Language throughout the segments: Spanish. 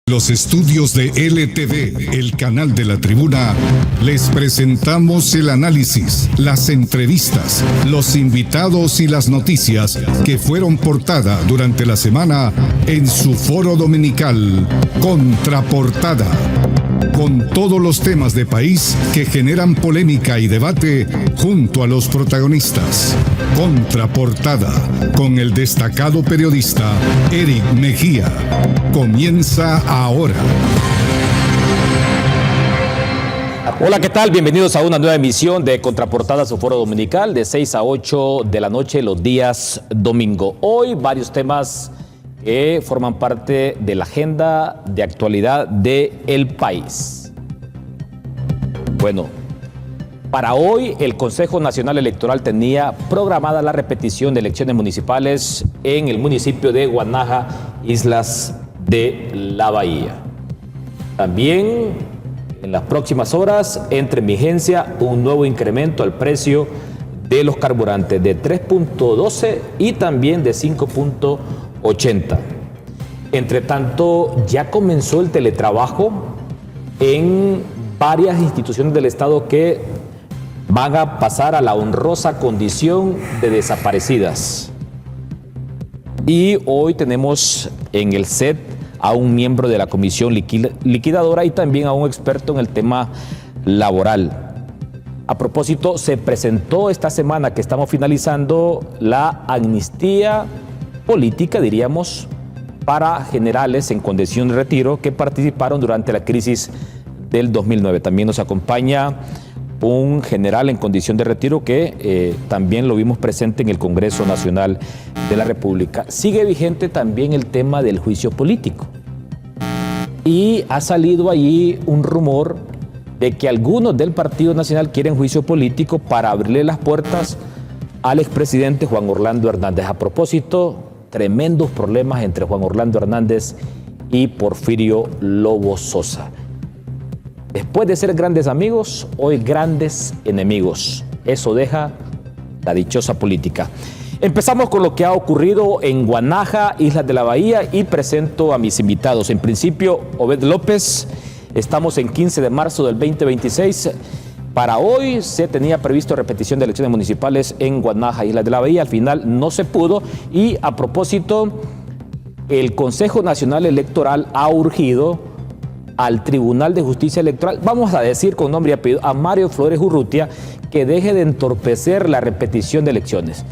Los estudios de LTV, el canal de la tribuna, les presentamos el análisis, las entrevistas, los invitados y las noticias que fueron portada durante la semana en su foro dominical, Contraportada, con todos los temas de país que generan polémica y debate junto a los protagonistas. Contraportada, con el destacado periodista Eric Mejía. Comienza ahora. Hola, ¿qué tal? Bienvenidos a una nueva emisión de Contraportada, su foro dominical, de 6 a 8 de la noche, los días domingo. Hoy varios temas que forman parte de la agenda de actualidad del país. Bueno, para hoy el Consejo Nacional Electoral tenía programada la repetición de elecciones municipales en el municipio de Guanaja, Islas de la Bahía. También en las próximas horas entra en vigencia un nuevo incremento al precio de los carburantes de 3.12 y también de 5.80. Entre tanto, ya comenzó el teletrabajo en varias instituciones del Estado que van a pasar a la honrosa condición de desaparecidas. Y hoy tenemos en el set a un miembro de la comisión liquidadora y también a un experto en el tema laboral. A propósito, se presentó esta semana que estamos finalizando la amnistía política, diríamos, para generales en condición de retiro que participaron durante la crisis del 2009. También nos acompaña un general en condición de retiro que también lo vimos presente en el Congreso Nacional de la República. Sigue vigente también el tema del juicio político. Y ha salido allí un rumor de que algunos del Partido Nacional quieren juicio político para abrirle las puertas al expresidente Juan Orlando Hernández. A propósito, tremendos problemas entre Juan Orlando Hernández y Porfirio Lobo Sosa. Después de ser grandes amigos, hoy grandes enemigos. Eso deja la dichosa política. Empezamos con lo que ha ocurrido en Guanaja, Islas de la Bahía, y presento a mis invitados. En principio, Obed López. Estamos en 15 de marzo del 2026. Para hoy se tenía previsto repetición de elecciones municipales en Guanaja, Islas de la Bahía. Al final no se pudo. Y a propósito, el Consejo Nacional Electoral ha urgido al Tribunal de Justicia Electoral, vamos a decir con nombre y apellido, a Mario Flores Urrutia, que deje de entorpecer la repetición de elecciones.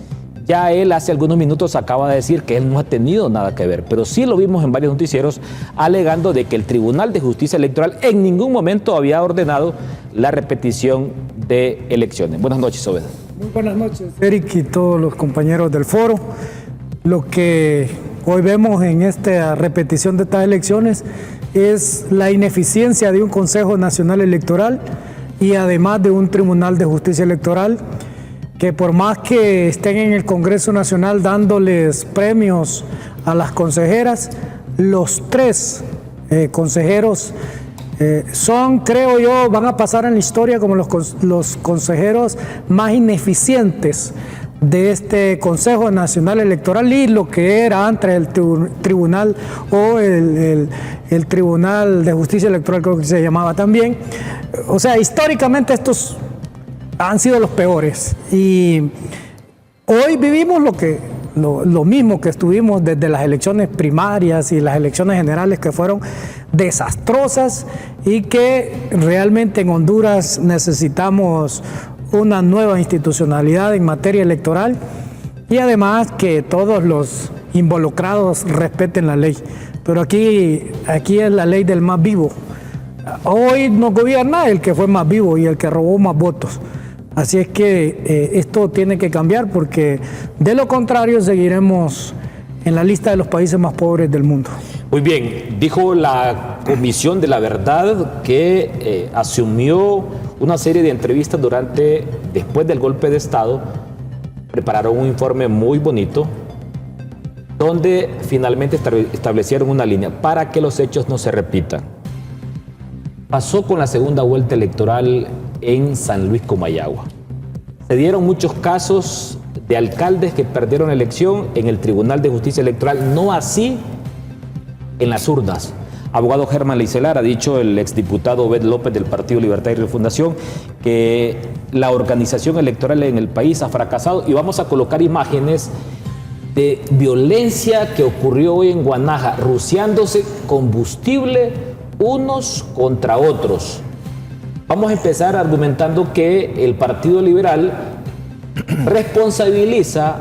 Ya él hace algunos minutos acaba de decir que él no ha tenido nada que ver, pero sí lo vimos en varios noticieros alegando de que el Tribunal de Justicia Electoral en ningún momento había ordenado la repetición de elecciones. Buenas noches, Obed. Muy buenas noches, Eric, y todos los compañeros del foro. Lo que hoy vemos en esta repetición de estas elecciones es la ineficiencia de un Consejo Nacional Electoral y además de un Tribunal de Justicia Electoral que, por más que estén en el Congreso Nacional dándoles premios a las consejeras, los tres consejeros son, creo yo, van a pasar en la historia como los consejeros más ineficientes de este Consejo Nacional Electoral y lo que era antes el tribunal o el Tribunal de Justicia Electoral, creo que se llamaba también. O sea, históricamente estos han sido los peores y hoy vivimos lo mismo que estuvimos desde las elecciones primarias y las elecciones generales, que fueron desastrosas y que realmente en Honduras necesitamos una nueva institucionalidad en materia electoral y además que todos los involucrados respeten la ley. Pero aquí es la ley del más vivo. Hoy no gobierna el que fue más vivo y el que robó más votos. Así es que esto tiene que cambiar, porque de lo contrario seguiremos en la lista de los países más pobres del mundo. Muy bien, dijo la Comisión de la Verdad que asumió una serie de entrevistas después del golpe de Estado. Prepararon un informe muy bonito donde finalmente establecieron una línea para que los hechos no se repitan. Pasó con la segunda vuelta electoral en San Luis Comayagua. Se dieron muchos casos de alcaldes que perdieron la elección en el Tribunal de Justicia Electoral, no así en las urnas. Abogado Germán Leicelar, ha dicho el exdiputado Obed López del Partido Libertad y Refundación que la organización electoral en el país ha fracasado, y vamos a colocar imágenes de violencia que ocurrió hoy en Guanaja, rociándose combustible unos contra otros. Vamos a empezar argumentando que el Partido Liberal responsabiliza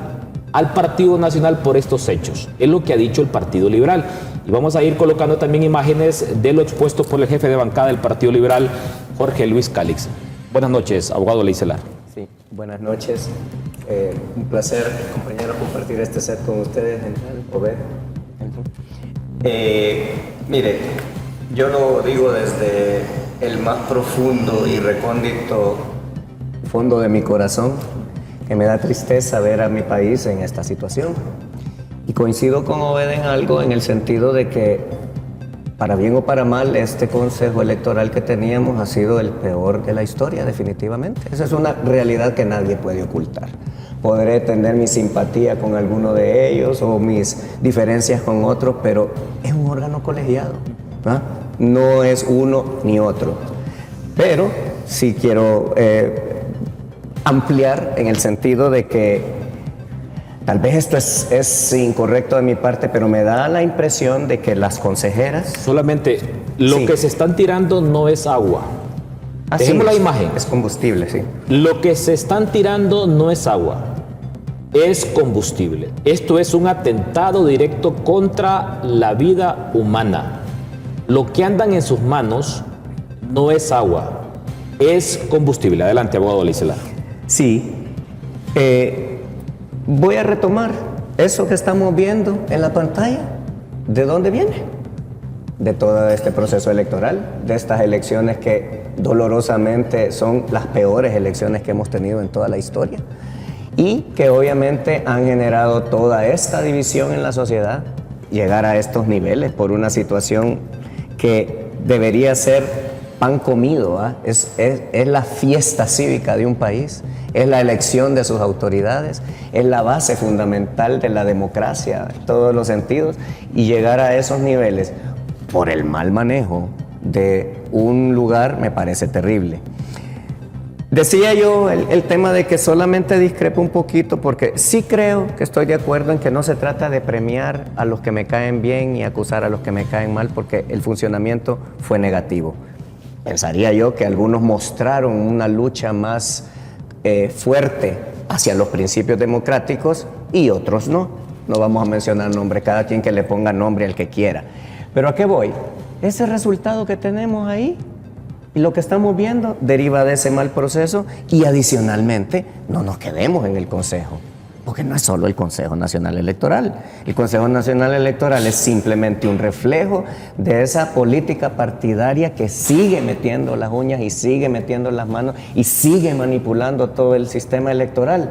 al Partido Nacional por estos hechos. Es lo que ha dicho el Partido Liberal. Y vamos a ir colocando también imágenes de lo expuesto por el jefe de bancada del Partido Liberal, Jorge Luis Calix. Buenas noches, abogado Leicelar. Sí, buenas noches. Un placer, compañero, compartir este set con ustedes, Obed. Mire, yo lo digo desde el más profundo y recóndito fondo de mi corazón, que me da tristeza ver a mi país en esta situación. Y coincido con Obed en algo, en el sentido de que, para bien o para mal, este consejo electoral que teníamos ha sido el peor de la historia, definitivamente. Esa es una realidad que nadie puede ocultar. Podré tener mi simpatía con alguno de ellos o mis diferencias con otros, pero es un órgano colegiado, ¿no? No es uno ni otro. Pero sí quiero ampliar en el sentido de que tal vez esto es incorrecto de mi parte, pero me da la impresión de que las consejeras... Solamente, lo que se están tirando no es agua. Dejemos la imagen. Es combustible, sí. Lo que se están tirando no es agua, es combustible. Esto es un atentado directo contra la vida humana. Lo que andan en sus manos no es agua, es combustible. Adelante, abogado Leicelar. Sí. Voy a retomar eso que estamos viendo en la pantalla. ¿De dónde viene? De todo este proceso electoral, de estas elecciones que dolorosamente son las peores elecciones que hemos tenido en toda la historia y que obviamente han generado toda esta división en la sociedad, llegar a estos niveles por una situación que debería ser pan comido, ¿eh? Es la fiesta cívica de un país, es la elección de sus autoridades, es la base fundamental de la democracia en todos los sentidos, y llegar a esos niveles por el mal manejo de un lugar me parece terrible. Decía yo el tema de que solamente discrepo un poquito, porque sí creo que estoy de acuerdo en que no se trata de premiar a los que me caen bien y acusar a los que me caen mal, porque el funcionamiento fue negativo. Pensaría yo que algunos mostraron una lucha más fuerte hacia los principios democráticos y otros no. No vamos a mencionar nombre, cada quien que le ponga nombre al que quiera. Pero ¿a qué voy? Ese resultado que tenemos ahí y lo que estamos viendo deriva de ese mal proceso, y adicionalmente no nos quedemos en el Consejo, porque no es solo el Consejo Nacional Electoral. El Consejo Nacional Electoral es simplemente un reflejo de esa política partidaria que sigue metiendo las uñas y sigue metiendo las manos y sigue manipulando todo el sistema electoral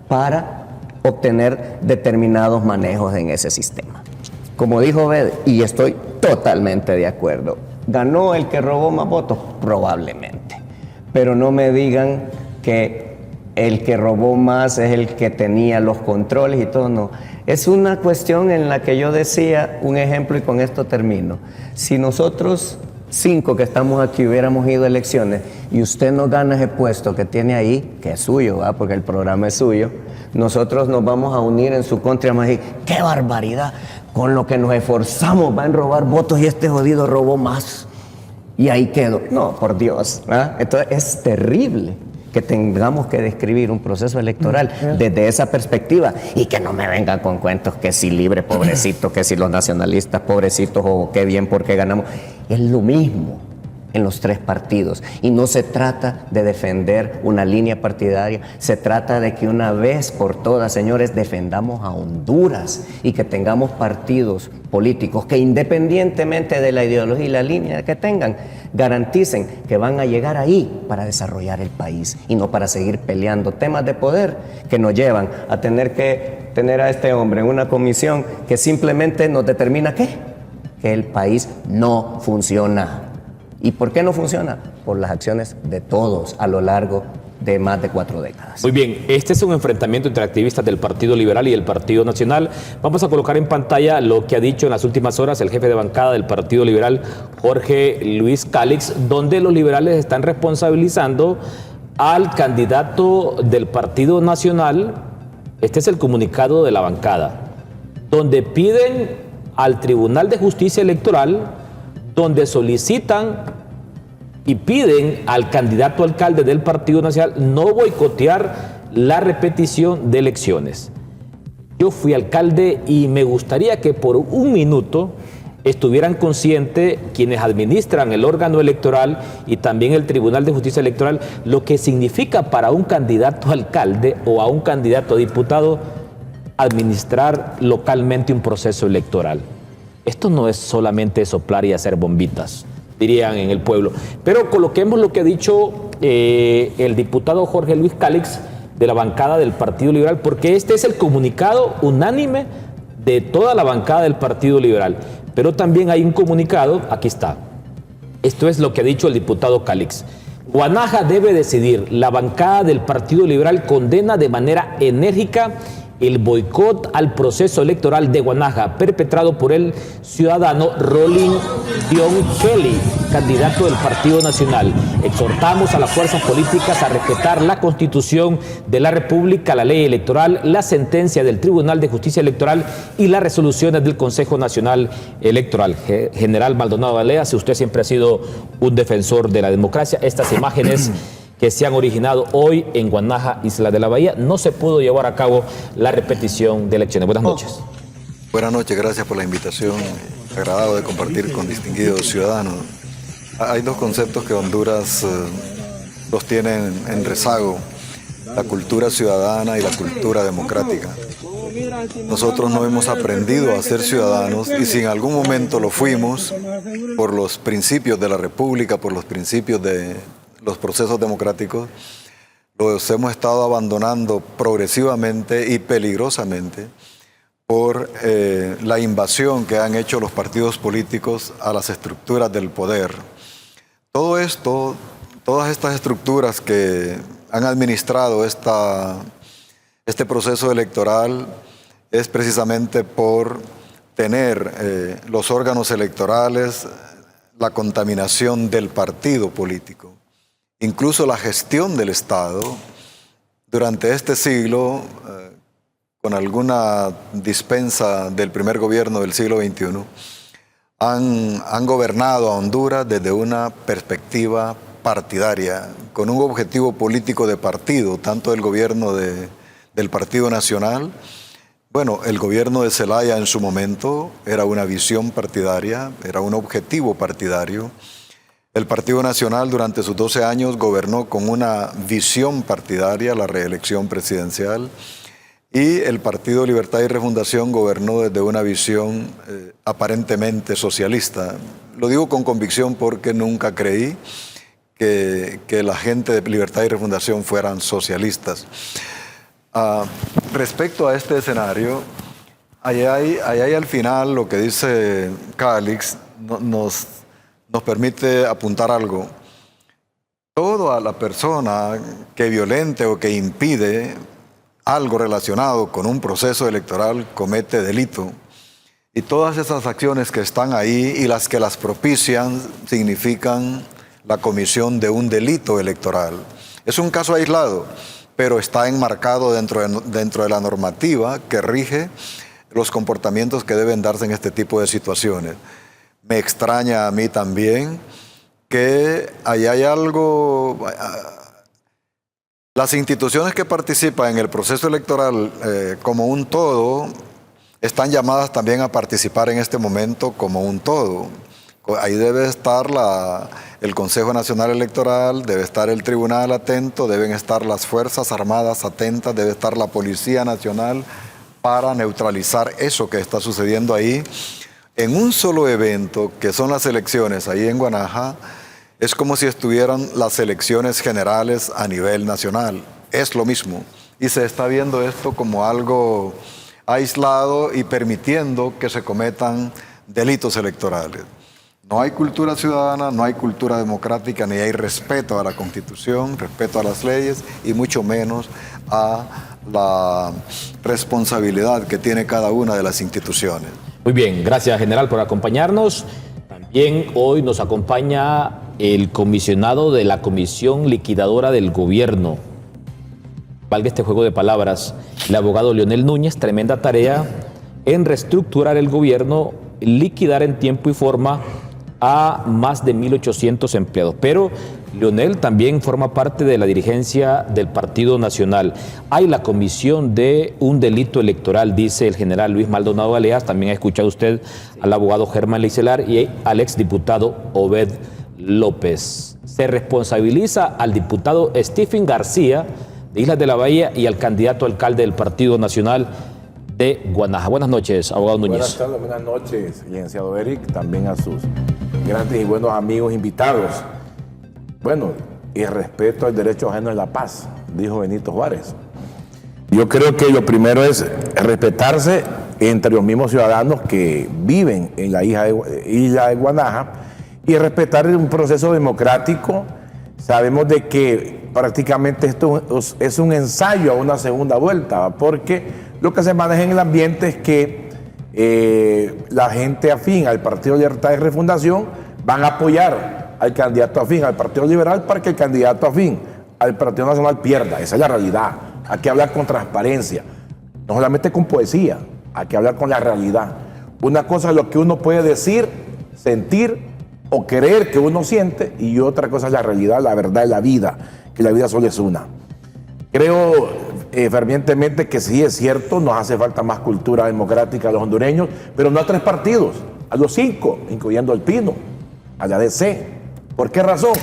para obtener determinados manejos en ese sistema. Como dijo Obed, y estoy totalmente de acuerdo, ¿ganó el que robó más votos? Probablemente. Pero no me digan que el que robó más es el que tenía los controles y todo, no. Es una cuestión en la que yo decía un ejemplo, y con esto termino. Si nosotros 5 que estamos aquí hubiéramos ido a elecciones y usted no gana ese puesto que tiene ahí, que es suyo, ¿verdad? Porque el programa es suyo, nosotros nos vamos a unir en su contra y vamos a decir, ¡qué barbaridad! Con lo que nos esforzamos van a robar votos y este jodido robó más. Y ahí quedó. No, por Dios, ¿verdad? Entonces es terrible que tengamos que describir un proceso electoral desde esa perspectiva, y que no me vengan con cuentos que si libre, pobrecito, que si los nacionalistas, pobrecitos, o qué bien porque ganamos. Es lo mismo en los 3 partidos, y no se trata de defender una línea partidaria, se trata de que una vez por todas, señores, defendamos a Honduras y que tengamos partidos políticos que, independientemente de la ideología y la línea que tengan, garanticen que van a llegar ahí para desarrollar el país y no para seguir peleando temas de poder que nos llevan a tener que tener a este hombre en una comisión que simplemente nos determina ¿qué? Que el país no funciona. ¿Y por qué no funciona? Por las acciones de todos a lo largo de más de 4 décadas. Muy bien, este es un enfrentamiento entre activistas del Partido Liberal y el Partido Nacional. Vamos a colocar en pantalla lo que ha dicho en las últimas horas el jefe de bancada del Partido Liberal, Jorge Luis Cálix, donde los liberales están responsabilizando al candidato del Partido Nacional. Este es el comunicado de la bancada, donde piden al Tribunal de Justicia Electoral, donde solicitan y piden al candidato alcalde del Partido Nacional no boicotear la repetición de elecciones. Yo fui alcalde y me gustaría que por un minuto estuvieran conscientes quienes administran el órgano electoral y también el Tribunal de Justicia Electoral lo que significa para un candidato a alcalde o a un candidato a diputado administrar localmente un proceso electoral. Esto no es solamente soplar y hacer bombitas, dirían en el pueblo. Pero coloquemos lo que ha dicho el diputado Jorge Luis Cálix de la bancada del Partido Liberal, porque este es el comunicado unánime de toda la bancada del Partido Liberal. Pero también hay un comunicado, aquí está. Esto es lo que ha dicho el diputado Cálix. Guanaja debe decidir. La bancada del Partido Liberal condena de manera enérgica el boicot al proceso electoral de Guanaja perpetrado por el ciudadano Rolling Dion Kelly, candidato del Partido Nacional. Exhortamos a las fuerzas políticas a respetar la Constitución de la República, la ley electoral, la sentencia del Tribunal de Justicia Electoral y las resoluciones del Consejo Nacional Electoral. General Maldonado Galea, si usted siempre ha sido un defensor de la democracia, estas imágenes que se han originado hoy en Guanaja, Isla de la Bahía, no se pudo llevar a cabo la repetición de elecciones. Buenas noches. Buenas noches, gracias por la invitación. Agradado de compartir con distinguidos ciudadanos. Hay dos conceptos que Honduras los tiene en rezago: la cultura ciudadana y la cultura democrática. Nosotros no hemos aprendido a ser ciudadanos y si en algún momento lo fuimos por los principios de la República, por los principios de los procesos democráticos, los hemos estado abandonando progresivamente y peligrosamente por la invasión que han hecho los partidos políticos a las estructuras del poder. Todo esto, todas estas estructuras que han administrado este proceso electoral es precisamente por tener los órganos electorales, la contaminación del partido político. Incluso la gestión del Estado durante este siglo, con alguna dispensa del primer gobierno del siglo XXI, han gobernado a Honduras desde una perspectiva partidaria, con un objetivo político de partido, tanto el gobierno del Partido Nacional. Bueno, el gobierno de Zelaya en su momento era una visión partidaria, era un objetivo partidario. El Partido Nacional durante sus 12 años gobernó con una visión partidaria, la reelección presidencial, y el Partido Libertad y Refundación gobernó desde una visión aparentemente socialista. Lo digo con convicción porque nunca creí que la gente de Libertad y Refundación fueran socialistas. Respecto a este escenario, ahí hay al final lo que dice Cálix, nos permite apuntar algo. Toda la persona que violente o que impide algo relacionado con un proceso electoral comete delito. Y todas esas acciones que están ahí y las que las propician significan la comisión de un delito electoral. Es un caso aislado, pero está enmarcado dentro de la normativa que rige los comportamientos que deben darse en este tipo de situaciones. Me extraña a mí también que ahí hay algo. Las instituciones que participan en el proceso electoral como un todo están llamadas también a participar en este momento como un todo. Ahí debe estar el Consejo Nacional Electoral, debe estar el Tribunal atento, deben estar las Fuerzas Armadas atentas, debe estar la Policía Nacional para neutralizar eso que está sucediendo ahí. En un solo evento, que son las elecciones ahí en Guanaja, es como si estuvieran las elecciones generales a nivel nacional. Es lo mismo. Y se está viendo esto como algo aislado y permitiendo que se cometan delitos electorales. No hay cultura ciudadana, no hay cultura democrática, ni hay respeto a la Constitución, respeto a las leyes y mucho menos a la responsabilidad que tiene cada una de las instituciones. Muy bien, gracias general por acompañarnos. También hoy nos acompaña el comisionado de la Comisión Liquidadora del Gobierno. Valga este juego de palabras, el abogado Leonel Núñez, tremenda tarea en reestructurar el gobierno, liquidar en tiempo y forma a más de 1.800 empleados. Pero Leonel también forma parte de la dirigencia del Partido Nacional. Hay la comisión de un delito electoral, dice el general Luis Maldonado Galeas. También ha escuchado usted al abogado Germán Leicelar y al exdiputado Obed López. Se responsabiliza al diputado Stephen García de Islas de la Bahía y al candidato alcalde del Partido Nacional de Guanaja. Buenas noches, abogado Núñez. Buenas tardes, buenas noches, licenciado Eric, también a sus grandes y buenos amigos invitados. Bueno, y respeto al derecho ajeno a la paz, dijo Benito Juárez. Yo creo que lo primero es respetarse entre los mismos ciudadanos que viven en la isla de Guanaja y respetar un proceso democrático. Sabemos de que prácticamente esto es un ensayo a una segunda vuelta, porque lo que se maneja en el ambiente es que la gente afín al Partido Libertad y Refundación van a apoyar al candidato afín al Partido Liberal para que el candidato afín al Partido Nacional pierda. Esa es la realidad. Hay que hablar con transparencia, no solamente con poesía, hay que hablar con la realidad. Una cosa es lo que uno puede decir, sentir o creer que uno siente, y otra cosa es la realidad, la verdad de la vida, que la vida solo es una. Creo fervientemente que sí es cierto, nos hace falta más cultura democrática a los hondureños, pero no a 3 partidos, a los 5, incluyendo al Pino, a la DC. ¿Por qué razón?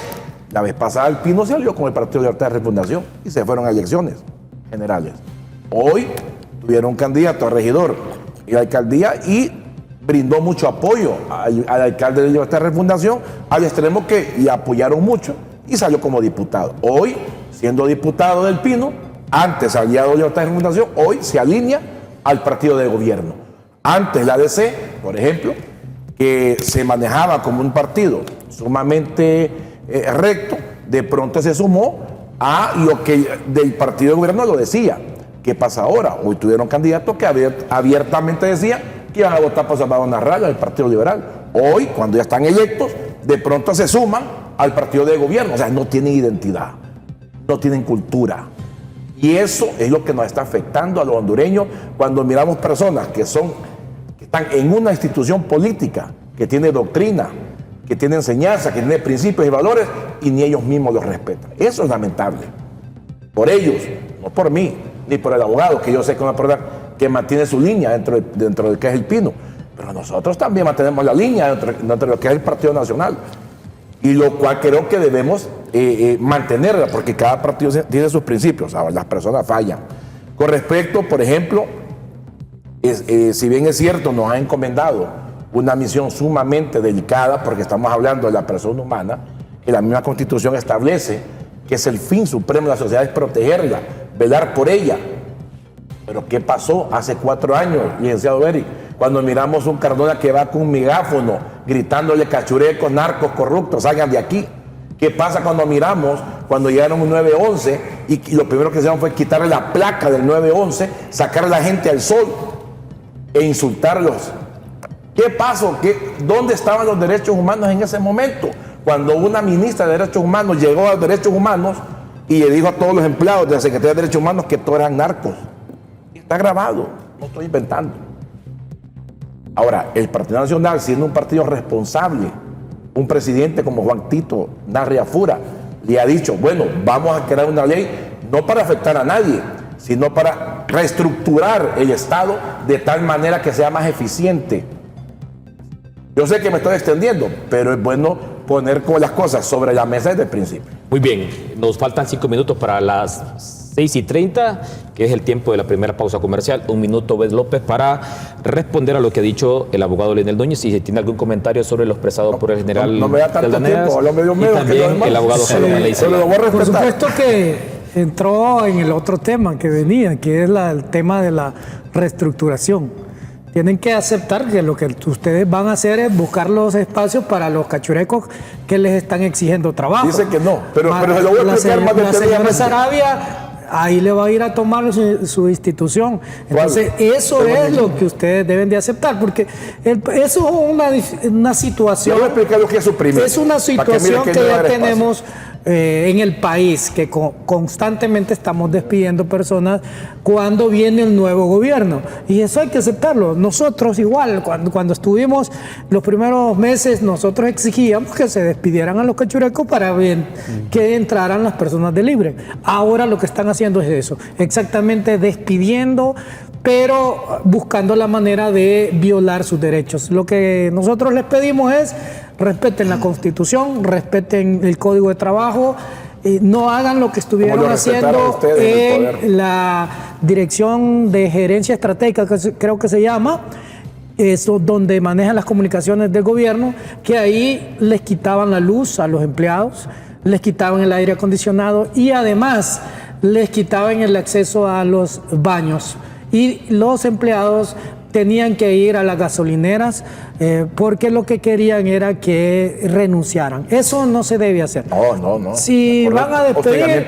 La vez pasada el Pino se alió con el Partido de Libertad y Refundación y se fueron a elecciones generales. Hoy tuvieron un candidato a regidor y a alcaldía y brindó mucho apoyo al alcalde de Libertad y Refundación, al extremo que le apoyaron mucho y salió como diputado. Hoy, siendo diputado del Pino, antes aliado de Libertad y Refundación, hoy se alinea al partido de gobierno. Antes la DC, por ejemplo, que se manejaba como un partido sumamente recto, de pronto se sumó a lo que del partido de gobierno lo decía. ¿Qué pasa ahora? Hoy tuvieron candidatos que abiertamente decían que iban a votar por Salvador Narrala del Partido Liberal. Hoy, cuando ya están electos, de pronto se suman al partido de gobierno. O sea, no tienen identidad, no tienen cultura. Y eso es lo que nos está afectando a los hondureños cuando miramos personas que están en una institución política que tiene doctrina, que tiene enseñanza, que tiene principios y valores, y ni ellos mismos los respetan. Eso es lamentable. Por ellos, no por mí, ni por el abogado, que yo sé que es una persona que mantiene su línea dentro de lo que es el Pino. Pero nosotros también mantenemos la línea dentro de lo que es el Partido Nacional. Y lo cual creo que debemos mantenerla, porque cada partido tiene sus principios. Ahora, las personas fallan. Con respecto, por ejemplo, si bien es cierto, nos ha encomendado una misión sumamente delicada, porque estamos hablando de la persona humana, que la misma Constitución establece que es el fin supremo de la sociedad, es protegerla, velar por ella. Pero ¿qué pasó hace 4 años, licenciado Beri, cuando miramos un Cardona que va con un megáfono gritándole cachurecos, narcos, corruptos, salgan de aquí? ¿Qué pasa cuando llegaron un 911 y lo primero que hicieron fue quitarle la placa del 911, sacar a la gente al sol e insultarlos? ¿Qué pasó? ¿Dónde estaban los derechos humanos en ese momento? Cuando una ministra de Derechos Humanos llegó a Derechos Humanos y le dijo a todos los empleados de la Secretaría de Derechos Humanos que todos eran narcos. Está grabado, no estoy inventando. Ahora, el Partido Nacional, siendo un partido responsable, un presidente como Juan Tito Narriafura le ha dicho, bueno, vamos a crear una ley no para afectar a nadie, sino para reestructurar el Estado de tal manera que sea más eficiente. Yo sé que me estoy extendiendo, pero es bueno poner las cosas sobre la mesa desde el principio. Muy bien, nos faltan 5 minutos para las 6:30, que es el tiempo de la primera pausa comercial. 1 minuto, Obed López, para responder a lo que ha dicho el abogado Leonel Núñez, y si tiene algún comentario sobre lo expresado por el general no me da tanto tiempo, hablo medio y también el abogado Germán Leicelar. Por supuesto que entró en el otro tema que venía, que es el tema de la reestructuración. tienen que aceptar que lo que ustedes van a hacer es buscar los espacios para los cachurecos que les están exigiendo trabajo. Dice que no, pero se lo voy a explicar más La señora detenidamente. Sarabia ahí le va a ir a tomar su institución. Entonces, eso es lo que ustedes deben de aceptar, porque eso es una situación. Yo voy a explicar lo que es suprimir. Es una situación que ya tenemos en el país, que constantemente estamos despidiendo personas cuando viene el nuevo gobierno. Y eso hay que aceptarlo. Nosotros igual, cuando estuvimos los primeros meses, nosotros exigíamos que se despidieran a los cachurecos para que entraran las personas de libre. Ahora lo que están haciendo es eso, exactamente despidiendo, pero buscando la manera de violar sus derechos. Lo que nosotros les pedimos es respeten la Constitución, respeten el Código de Trabajo, no hagan lo que estuvieron haciendo en la Dirección de Gerencia Estratégica, que creo que se llama, eso donde manejan las comunicaciones del gobierno, que ahí les quitaban la luz a los empleados, les quitaban el aire acondicionado y además les quitaban el acceso a los baños. Y los empleados tenían que ir a las gasolineras porque lo que querían era que renunciaran. Eso no se debe hacer. No. Si van a despedir,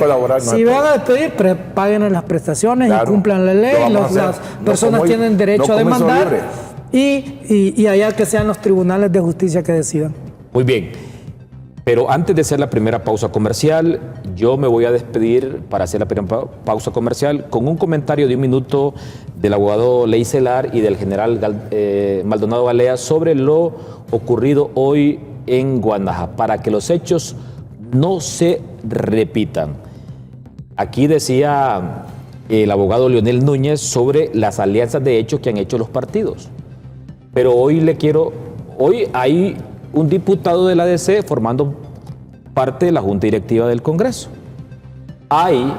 paguen las prestaciones, claro, y cumplan la ley. Las personas tienen derecho a demandar y allá que sean los tribunales de justicia que decidan. Muy bien. Pero antes de hacer la primera pausa comercial, yo me voy a despedir para hacer la primera pausa comercial con un comentario de 1 minuto del abogado Ley Celar y del general Maldonado Galea sobre lo ocurrido hoy en Guanaja, para que los hechos no se repitan. Aquí decía el abogado Leonel Núñez sobre las alianzas de hechos que han hecho los partidos. Pero hoy hay un diputado de la ADC formando parte de la Junta Directiva del Congreso. Hay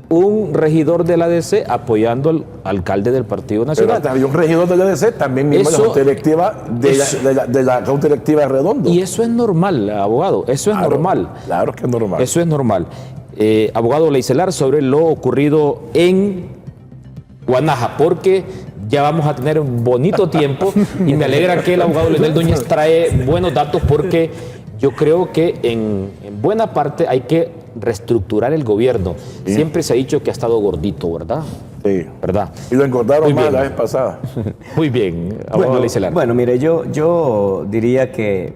un regidor de la ADC apoyando al alcalde del Partido Nacional. Pero había un regidor de la ADC también mismo de la Junta Directiva de la Junta Directiva de Redondo. Y eso es normal, abogado, eso es normal. Claro que es normal. Eso es normal. Abogado Leicelar, sobre lo ocurrido en Guanaja, porque ya vamos a tener un bonito tiempo y me alegra que el abogado Leonel Núñez trae buenos datos, porque yo creo que en buena parte hay que reestructurar el gobierno. Sí. Siempre se ha dicho que ha estado gordito, ¿verdad? Sí. ¿Verdad? Y lo engordaron más la vez pasada. Muy bien, abogado Leicelar. Bueno, mire, yo diría que,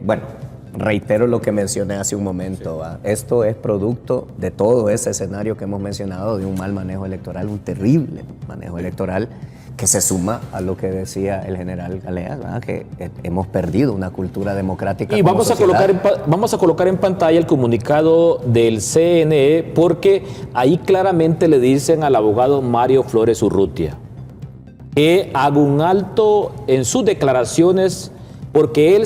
reitero lo que mencioné hace un momento. Esto es producto de todo ese escenario que hemos mencionado, de un mal manejo electoral, un terrible manejo electoral, que se suma a lo que decía el general Galea, ¿verdad? Que hemos perdido una cultura democrática. Y vamos a colocar en pantalla el comunicado del CNE, porque ahí claramente le dicen al abogado Mario Flores Urrutia que haga un alto en sus declaraciones, porque él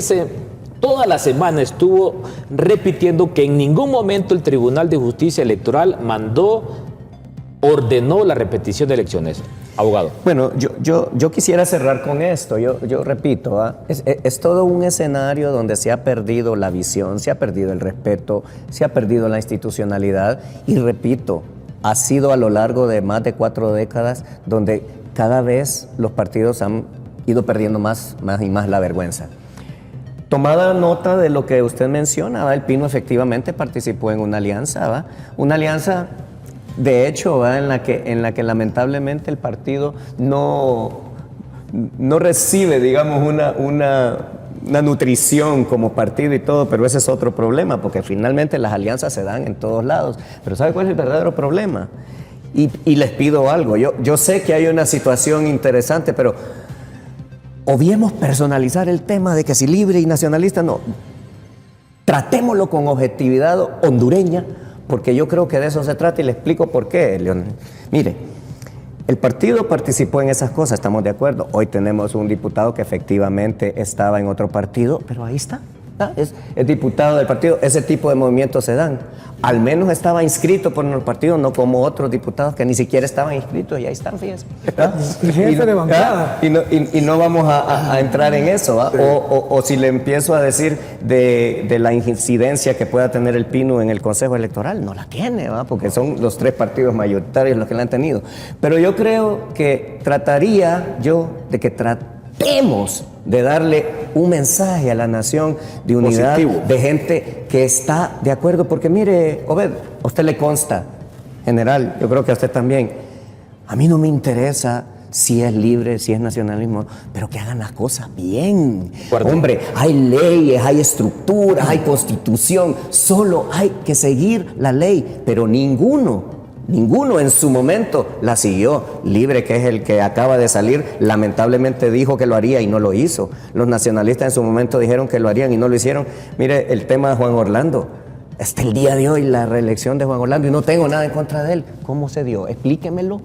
toda la semana estuvo repitiendo que en ningún momento el Tribunal de Justicia Electoral ordenó la repetición de elecciones. Abogado. Bueno, yo quisiera cerrar con esto. Yo repito, es todo un escenario donde se ha perdido la visión, se ha perdido el respeto, se ha perdido la institucionalidad y repito, ha sido a lo largo de más de 4 décadas donde cada vez los partidos han ido perdiendo más y más la vergüenza. Tomada nota de lo que usted menciona, el Pino efectivamente participó en una alianza, una alianza de hecho, en la que lamentablemente el partido no recibe, digamos, una nutrición como partido y todo, pero ese es otro problema, porque finalmente las alianzas se dan en todos lados. Pero ¿sabe cuál es el verdadero problema? Y les pido algo, yo sé que hay una situación interesante, pero obviemos personalizar el tema de que si libre y nacionalista, no. Tratémoslo con objetividad hondureña, porque yo creo que de eso se trata y le explico por qué, Leonel. Mire, el partido participó en esas cosas, estamos de acuerdo. Hoy tenemos un diputado que efectivamente estaba en otro partido, pero ahí está. Es diputado del partido, ese tipo de movimientos se dan. Al menos estaba inscrito por el partido, no como otros diputados que ni siquiera estaban inscritos y ahí están, fíjense. Jefe de bancada. Y no vamos a entrar en eso, sí. O si le empiezo a decir de la incidencia que pueda tener el Pino en el Consejo Electoral, no la tiene, ¿va? Porque son los 3 partidos mayoritarios los que la han tenido. Pero yo creo que trataría yo de que tratemos de darle un mensaje a la nación de unidad, positivo, de gente que está de acuerdo. Porque mire, Obed, a usted le consta, general, yo creo que a usted también, a mí no me interesa si es libre, si es nacionalismo, pero que hagan las cosas bien. Hombre, hay leyes, hay estructuras, hay constitución, solo hay que seguir la ley, pero ninguno en su momento la siguió. Libre, que es el que acaba de salir, lamentablemente dijo que lo haría y no lo hizo. Los nacionalistas en su momento dijeron que lo harían y no lo hicieron. Mire el tema de Juan Orlando. Hasta el día de hoy la reelección de Juan Orlando, y no tengo nada en contra de él. ¿Cómo se dio? Explíquemelo.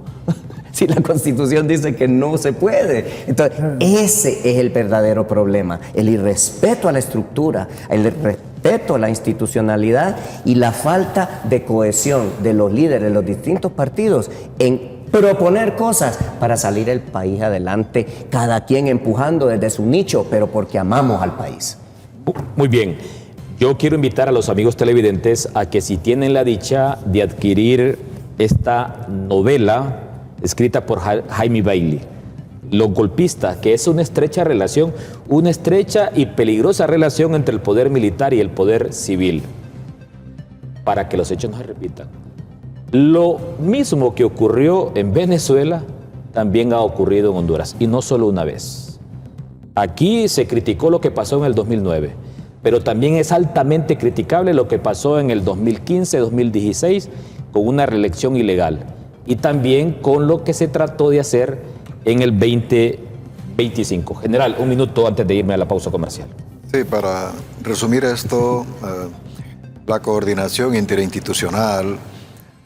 Si la Constitución dice que no se puede. Entonces, ese es el verdadero problema. El irrespeto a la estructura, el irrespeto a la institucionalidad y la falta de cohesión de los líderes de los distintos partidos en proponer cosas para salir el país adelante, cada quien empujando desde su nicho, pero porque amamos al país. Muy bien. Yo quiero invitar a los amigos televidentes a que si tienen la dicha de adquirir esta novela escrita por Jaime Bailey, Los golpistas, que es una estrecha relación, una estrecha y peligrosa relación entre el poder militar y el poder civil, para que los hechos no se repitan. Lo mismo que ocurrió en Venezuela también ha ocurrido en Honduras, y no solo una vez. Aquí se criticó lo que pasó en el 2009, pero también es altamente criticable lo que pasó en el 2015-2016 con una reelección ilegal, y también con lo que se trató de hacer en el 2025. General, un minuto antes de irme a la pausa comercial. Sí, para resumir esto, la coordinación interinstitucional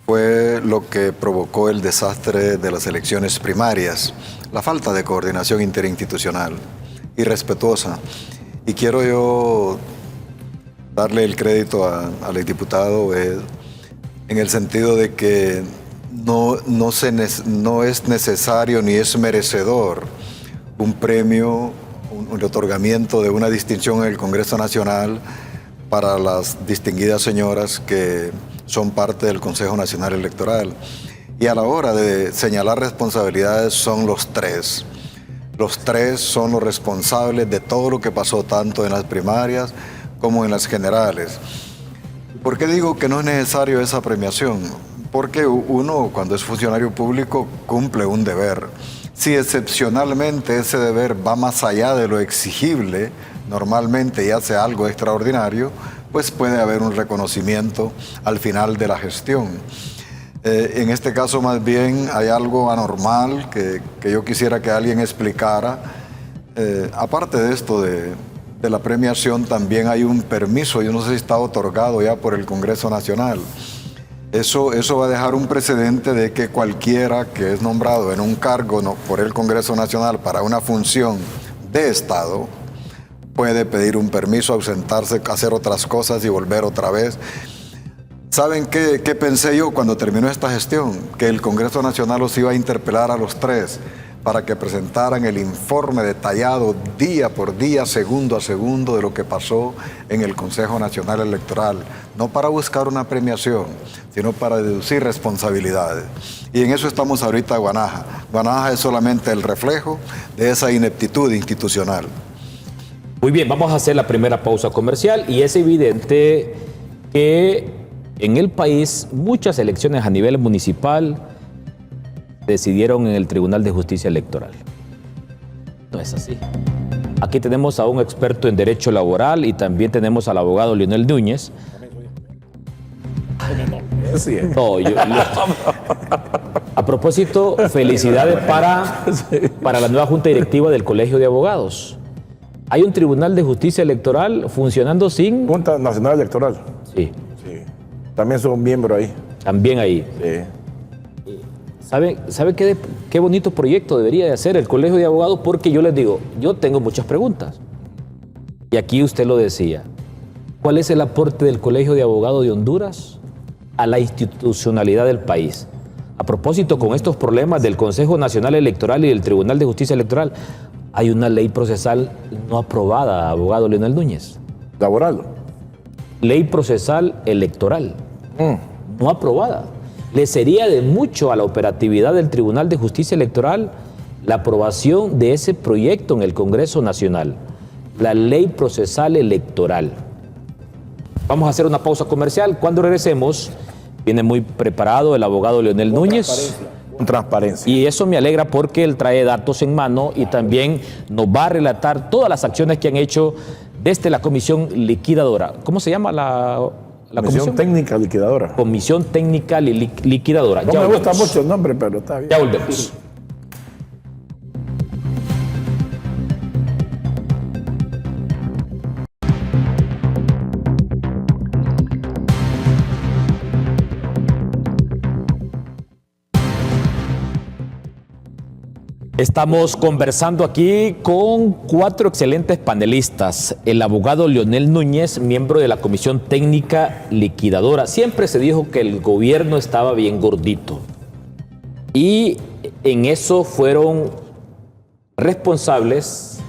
fue lo que provocó el desastre de las elecciones primarias, la falta de coordinación interinstitucional irrespetuosa. Y quiero yo darle el crédito al diputado en el sentido de que no es necesario ni es merecedor un premio, un otorgamiento de una distinción en el Congreso Nacional para las distinguidas señoras que son parte del Consejo Nacional Electoral. Y a la hora de señalar responsabilidades son los tres. Los tres son los responsables de todo lo que pasó tanto en las primarias como en las generales. ¿Por qué digo que no es necesario esa premiación? Porque uno, cuando es funcionario público, cumple un deber. Si excepcionalmente ese deber va más allá de lo exigible, normalmente y hace algo extraordinario, pues puede haber un reconocimiento al final de la gestión. En este caso, más bien, hay algo anormal que yo quisiera que alguien explicara. Aparte de esto de la premiación, también hay un permiso, yo no sé si está otorgado ya por el Congreso Nacional. Eso va a dejar un precedente de que cualquiera que es nombrado en un cargo por el Congreso Nacional para una función de Estado puede pedir un permiso, ausentarse, hacer otras cosas y volver otra vez. ¿Saben qué pensé yo cuando terminó esta gestión? Que el Congreso Nacional los iba a interpelar a los tres para que presentaran el informe detallado día por día, segundo a segundo, de lo que pasó en el Consejo Nacional Electoral. No para buscar una premiación, sino para deducir responsabilidades. Y en eso estamos ahorita, Guanaja. Guanaja es solamente el reflejo de esa ineptitud institucional. Muy bien, vamos a hacer la primera pausa comercial, y es evidente que en el país muchas elecciones a nivel municipal decidieron en el Tribunal de Justicia Electoral. No es así. Aquí tenemos a un experto en derecho laboral y también tenemos al abogado Leonel Núñez. No, a propósito, felicidades para la nueva Junta Directiva del Colegio de Abogados. Hay un Tribunal de Justicia Electoral funcionando sin... Junta Nacional Electoral. Sí. Sí. También son miembros ahí. También ahí. Sí. ¿Sabe qué bonito proyecto debería de hacer el Colegio de Abogados? Porque yo les digo, yo tengo muchas preguntas. Y aquí usted lo decía. ¿Cuál es el aporte del Colegio de Abogados de Honduras a la institucionalidad del país? A propósito, con estos problemas del Consejo Nacional Electoral y del Tribunal de Justicia Electoral, hay una ley procesal no aprobada, abogado Leonel Núñez. Laboral. Ley procesal electoral. No aprobada. Le sería de mucho a la operatividad del Tribunal de Justicia Electoral la aprobación de ese proyecto en el Congreso Nacional, la Ley Procesal Electoral. Vamos a hacer una pausa comercial. Cuando regresemos, viene muy preparado el abogado Leonel Núñez. Con transparencia. Y eso me alegra porque él trae datos en mano y también nos va a relatar todas las acciones que han hecho desde la Comisión Liquidadora. ¿Cómo se llama la comisión? Técnica Liquidadora. Comisión Técnica Liquidadora. No me gusta mucho el nombre, pero está bien. Ya volvemos. Estamos conversando aquí con 4 excelentes panelistas. El abogado Leonel Núñez, miembro de la Comisión Técnica Liquidadora. Siempre se dijo que el gobierno estaba bien gordito. Y en eso fueron responsables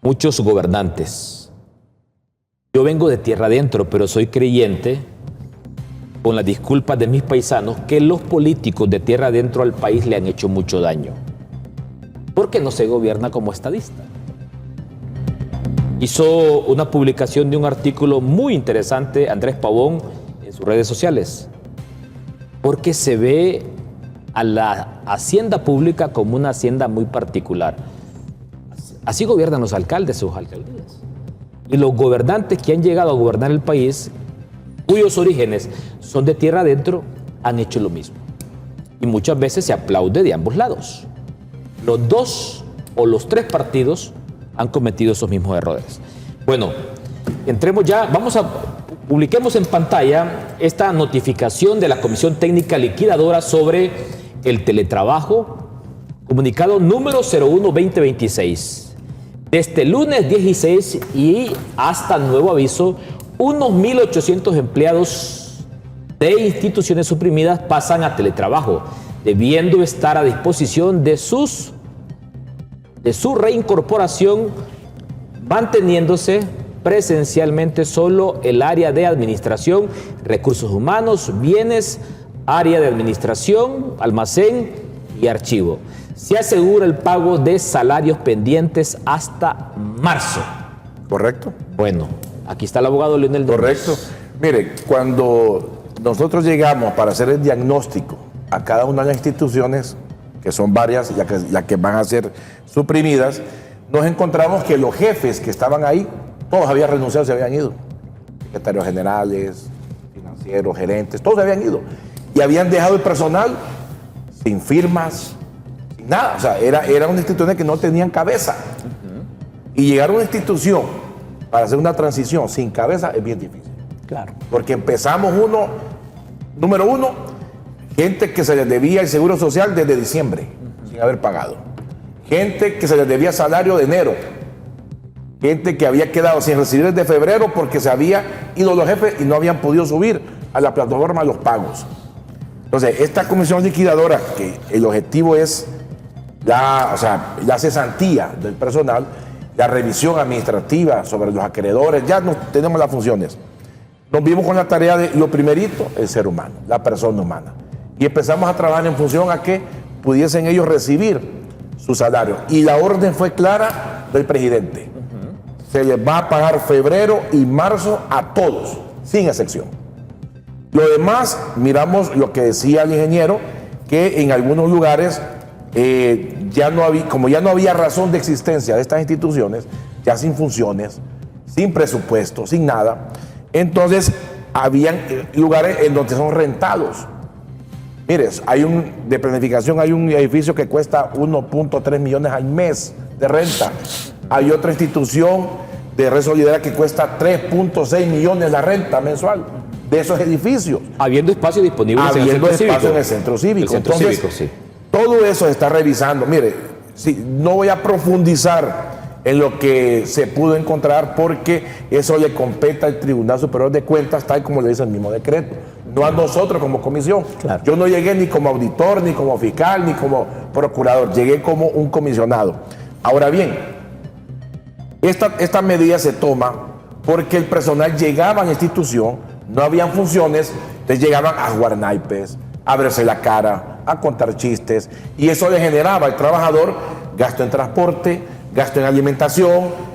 muchos gobernantes. Yo vengo de tierra adentro, pero soy creyente, con las disculpas de mis paisanos, que los políticos de tierra adentro al país le han hecho mucho daño. Porque no se gobierna como estadista. Hizo una publicación de un artículo muy interesante, Andrés Pavón, en sus redes sociales. Porque se ve a la hacienda pública como una hacienda muy particular. Así gobiernan los alcaldes, sus alcaldías. Y los gobernantes que han llegado a gobernar el país, cuyos orígenes son de tierra adentro, han hecho lo mismo. Y muchas veces se aplaude de ambos lados. Los 2 o los 3 partidos han cometido esos mismos errores. Bueno, entremos ya, publiquemos en pantalla esta notificación de la Comisión Técnica Liquidadora sobre el teletrabajo, comunicado número 01-2026. Desde el lunes 16 y hasta nuevo aviso, unos 1.800 empleados de instituciones suprimidas pasan a teletrabajo, debiendo estar a disposición de su reincorporación, manteniéndose presencialmente solo el área de administración, recursos humanos, bienes, área de administración, almacén y archivo. Se asegura el pago de salarios pendientes hasta marzo. ¿Correcto? Bueno, aquí está el abogado Leonel Núñez. Correcto. Mire, cuando nosotros llegamos para hacer el diagnóstico a cada una de las instituciones, que son varias, ya que van a ser suprimidas, nos encontramos que los jefes que estaban ahí, todos habían renunciado, se habían ido. Secretarios generales, financieros, gerentes, todos se habían ido. Y habían dejado el personal sin firmas, sin nada. O sea, era una institución que no tenían cabeza. Y llegar a una institución para hacer una transición sin cabeza es bien difícil. Claro. Porque empezamos número uno, gente que se les debía el seguro social desde diciembre, sin haber pagado. Gente que se les debía salario de enero. Gente que había quedado sin recibir desde febrero porque se había ido los jefes y no habían podido subir a la plataforma los pagos. Entonces, esta comisión liquidadora, que el objetivo es la cesantía del personal, la revisión administrativa sobre los acreedores, ya no tenemos las funciones. Nos vimos con la tarea de, lo primerito, el ser humano, la persona humana. Y empezamos a trabajar en función a que pudiesen ellos recibir su salario. Y la orden fue clara del presidente. Se les va a pagar febrero y marzo a todos, sin excepción. Lo demás, miramos lo que decía el ingeniero, que en algunos lugares como ya no había razón de existencia de estas instituciones, ya sin funciones, sin presupuesto, sin nada, entonces habían lugares en donde son rentados. Mire, de planificación hay un edificio que cuesta 1.3 millones al mes de renta. Hay otra institución de red solidaria que cuesta 3.6 millones la renta mensual de esos edificios. Habiendo espacio disponible en el centro cívico. Entonces, sí. Todo eso se está revisando. Mire, no voy a profundizar en lo que se pudo encontrar porque eso le compete al Tribunal Superior de Cuentas, tal como le dice el mismo decreto, no a nosotros como comisión. Claro. Yo no llegué ni como auditor, ni como fiscal, ni como procurador, llegué como un comisionado. Ahora bien, esta medida se toma porque el personal llegaba a la institución, no habían funciones, entonces llegaban a jugar naipes, a verse la cara, a contar chistes, y eso le generaba al trabajador gasto en transporte, gasto en alimentación,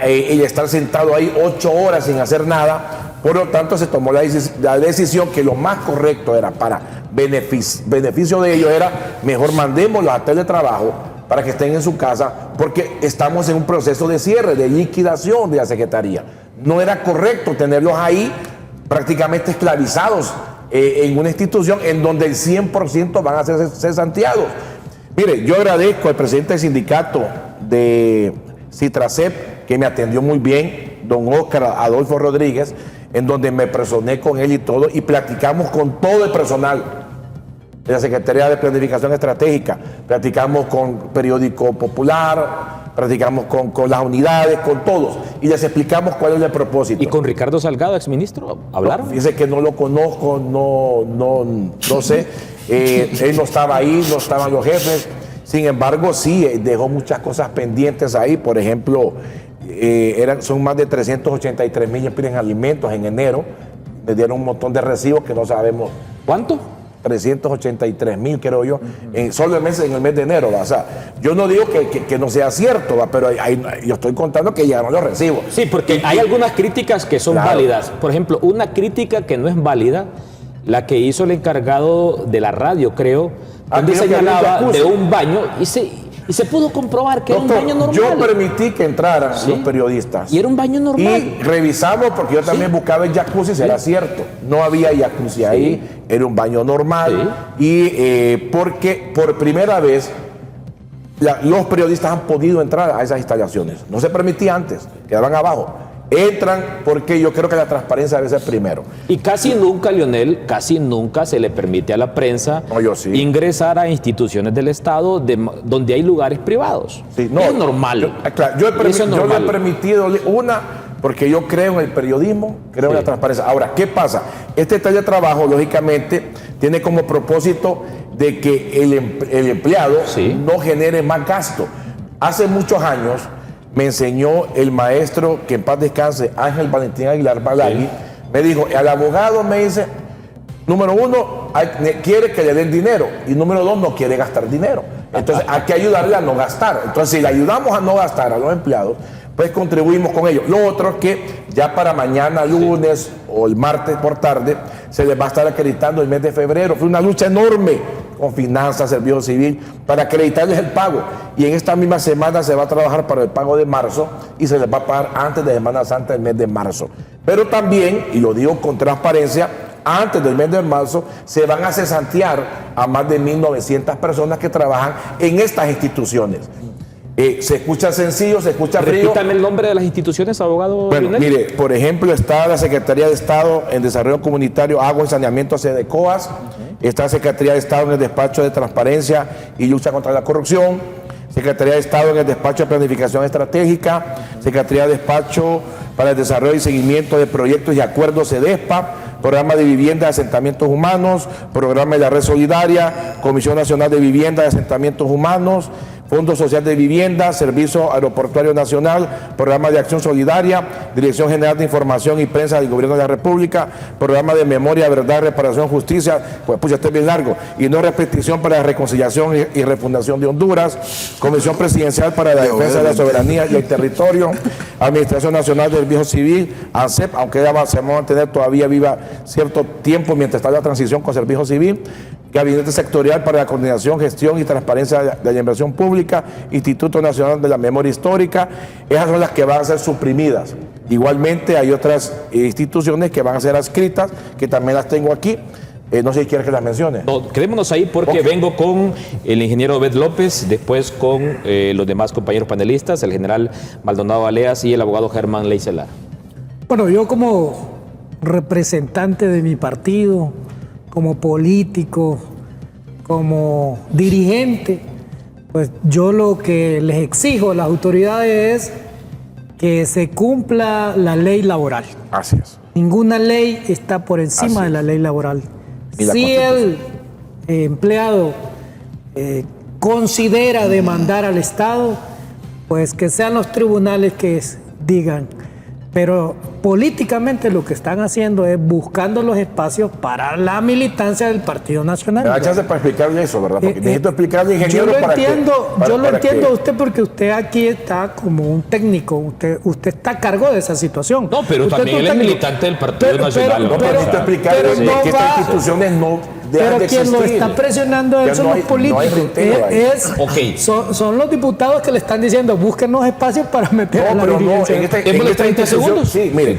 y estar sentado ahí 8 horas sin hacer nada. Por lo tanto, se tomó la decisión que lo más correcto era, para beneficio de ellos, era mejor mandémoslos a teletrabajo para que estén en su casa, porque estamos en un proceso de cierre, de liquidación de la Secretaría. No era correcto tenerlos ahí prácticamente esclavizados en una institución en donde el 100% van a ser cesanteados. Mire, yo agradezco al presidente del sindicato de Citracep, que me atendió muy bien, don Óscar Adolfo Rodríguez, en donde me personé con él y todo, y platicamos con todo el personal de la Secretaría de Planificación Estratégica, platicamos con Periódico Popular, platicamos con las unidades, con todos, y les explicamos cuál es el propósito. ¿Y con Ricardo Salgado, exministro, hablaron? No, fíjese que no lo conozco, no sé, él no estaba ahí, no estaban los jefes. Sin embargo, sí, dejó muchas cosas pendientes ahí. Por ejemplo, son más de 383,000 en alimentos en enero. Me dieron un montón de recibos que no sabemos. ¿Cuánto? 383,000, creo yo, solo en el mes de enero. ¿Va? O sea, yo no digo que no sea cierto, ¿va? Pero yo estoy contando que llegaron los recibos. Sí, porque hay algunas críticas que son válidas. Por ejemplo, una crítica que no es válida, la que hizo el encargado de la radio, creo, donde señalaba de un baño y se pudo comprobar que Doctor, era un baño normal. Yo permití que entraran los periodistas. Y era un baño normal. Y revisamos, porque yo también buscaba el jacuzzi, si era cierto. No había jacuzzi ahí, era un baño normal. Y porque por primera vez los periodistas han podido entrar a esas instalaciones. No se permitía antes, quedaban abajo. Entran porque yo creo que la transparencia debe ser primero. Y casi nunca, Leonel, casi nunca se le permite a la prensa ingresar a instituciones del Estado donde hay lugares privados. Sí, no, es normal. Yo le he permitido porque yo creo en el periodismo, creo en la transparencia. Ahora, ¿qué pasa? Este teletrabajo, lógicamente, tiene como propósito de que el empleado no genere más gasto. Hace muchos años me enseñó el maestro, que en paz descanse, Ángel Valentín Aguilar Balagui, me dijo, el abogado me dice, número 1, quiere que le den dinero, y número 2, no quiere gastar dinero. Entonces hay que ayudarle a no gastar. Entonces, si le ayudamos a no gastar a los empleados, pues contribuimos con ellos. Lo otro es que ya para mañana, lunes o el martes por tarde, se les va a estar acreditando el mes de febrero. Fue una lucha enorme con finanzas, servicio civil, para acreditarles el pago. Y en esta misma semana se va a trabajar para el pago de marzo y se les va a pagar antes de Semana Santa el mes de marzo. Pero también, y lo digo con transparencia, antes del mes de marzo se van a cesantear a más de 1,900 personas que trabajan en estas instituciones. Se escucha sencillo, se escucha frío. Repítame el nombre de las instituciones, abogado. Bueno, Lionel. mire, por ejemplo, está la Secretaría de Estado en Desarrollo Comunitario, Agua y Saneamiento, SEDECOAS. Está la Secretaría de Estado en el Despacho de Transparencia y Lucha contra la Corrupción. Secretaría de Estado en el Despacho de Planificación Estratégica. Secretaría de Despacho para el Desarrollo y Seguimiento de Proyectos y Acuerdos, SEDESPA. Programa de Vivienda de Asentamientos Humanos. Programa de la Red Solidaria. Comisión Nacional de Vivienda de Asentamientos Humanos. Fondo Social de Vivienda, Servicio Aeroportuario Nacional, Programa de Acción Solidaria, Dirección General de Información y Prensa del Gobierno de la República, Programa de Memoria, Verdad, Reparación, Justicia, pues este es bien largo, y no repetición para la reconciliación y refundación de Honduras, Comisión Presidencial para la Defensa de la Soberanía y el Territorio, Administración Nacional del Servicio Civil, ANSEP, aunque ella se va a mantener todavía viva cierto tiempo mientras está la transición con Servicio Civil, Gabinete Sectorial para la Coordinación, Gestión y Transparencia de la Inversión Pública, Instituto Nacional de la Memoria Histórica. Esas son las que van a ser suprimidas. Igualmente hay otras instituciones que van a ser adscritas, que también las tengo aquí. No sé si quieres que las mencione. No, quedémonos ahí porque vengo con el ingeniero Obed López, después con los demás compañeros panelistas, el general Maldonado Aleas y el abogado Germán Leicelar. Bueno, yo como representante de mi partido, como político, como dirigente, pues yo lo que les exijo a las autoridades es que se cumpla la ley laboral. Así es. Ninguna ley está por encima de la ley laboral. Si el empleado considera demandar al Estado, pues que sean los tribunales que digan. Pero políticamente lo que están haciendo es buscando los espacios para la militancia del Partido Nacional. Me da chance para explicarle eso, ¿verdad? Porque necesito explicarle, ingeniero, yo lo para entiendo, que... yo lo entiendo a usted porque usted aquí está como un técnico, usted está a cargo de esa situación. No, pero usted también él es militante del Partido Nacional. No, pero necesito explicarle que estas instituciones no dejan pero de quien existir. lo está presionando él son los políticos. Son los diputados que le están diciendo busquen los espacios para meter a la dirigencia. En esta 30 segundos. Sí, miren,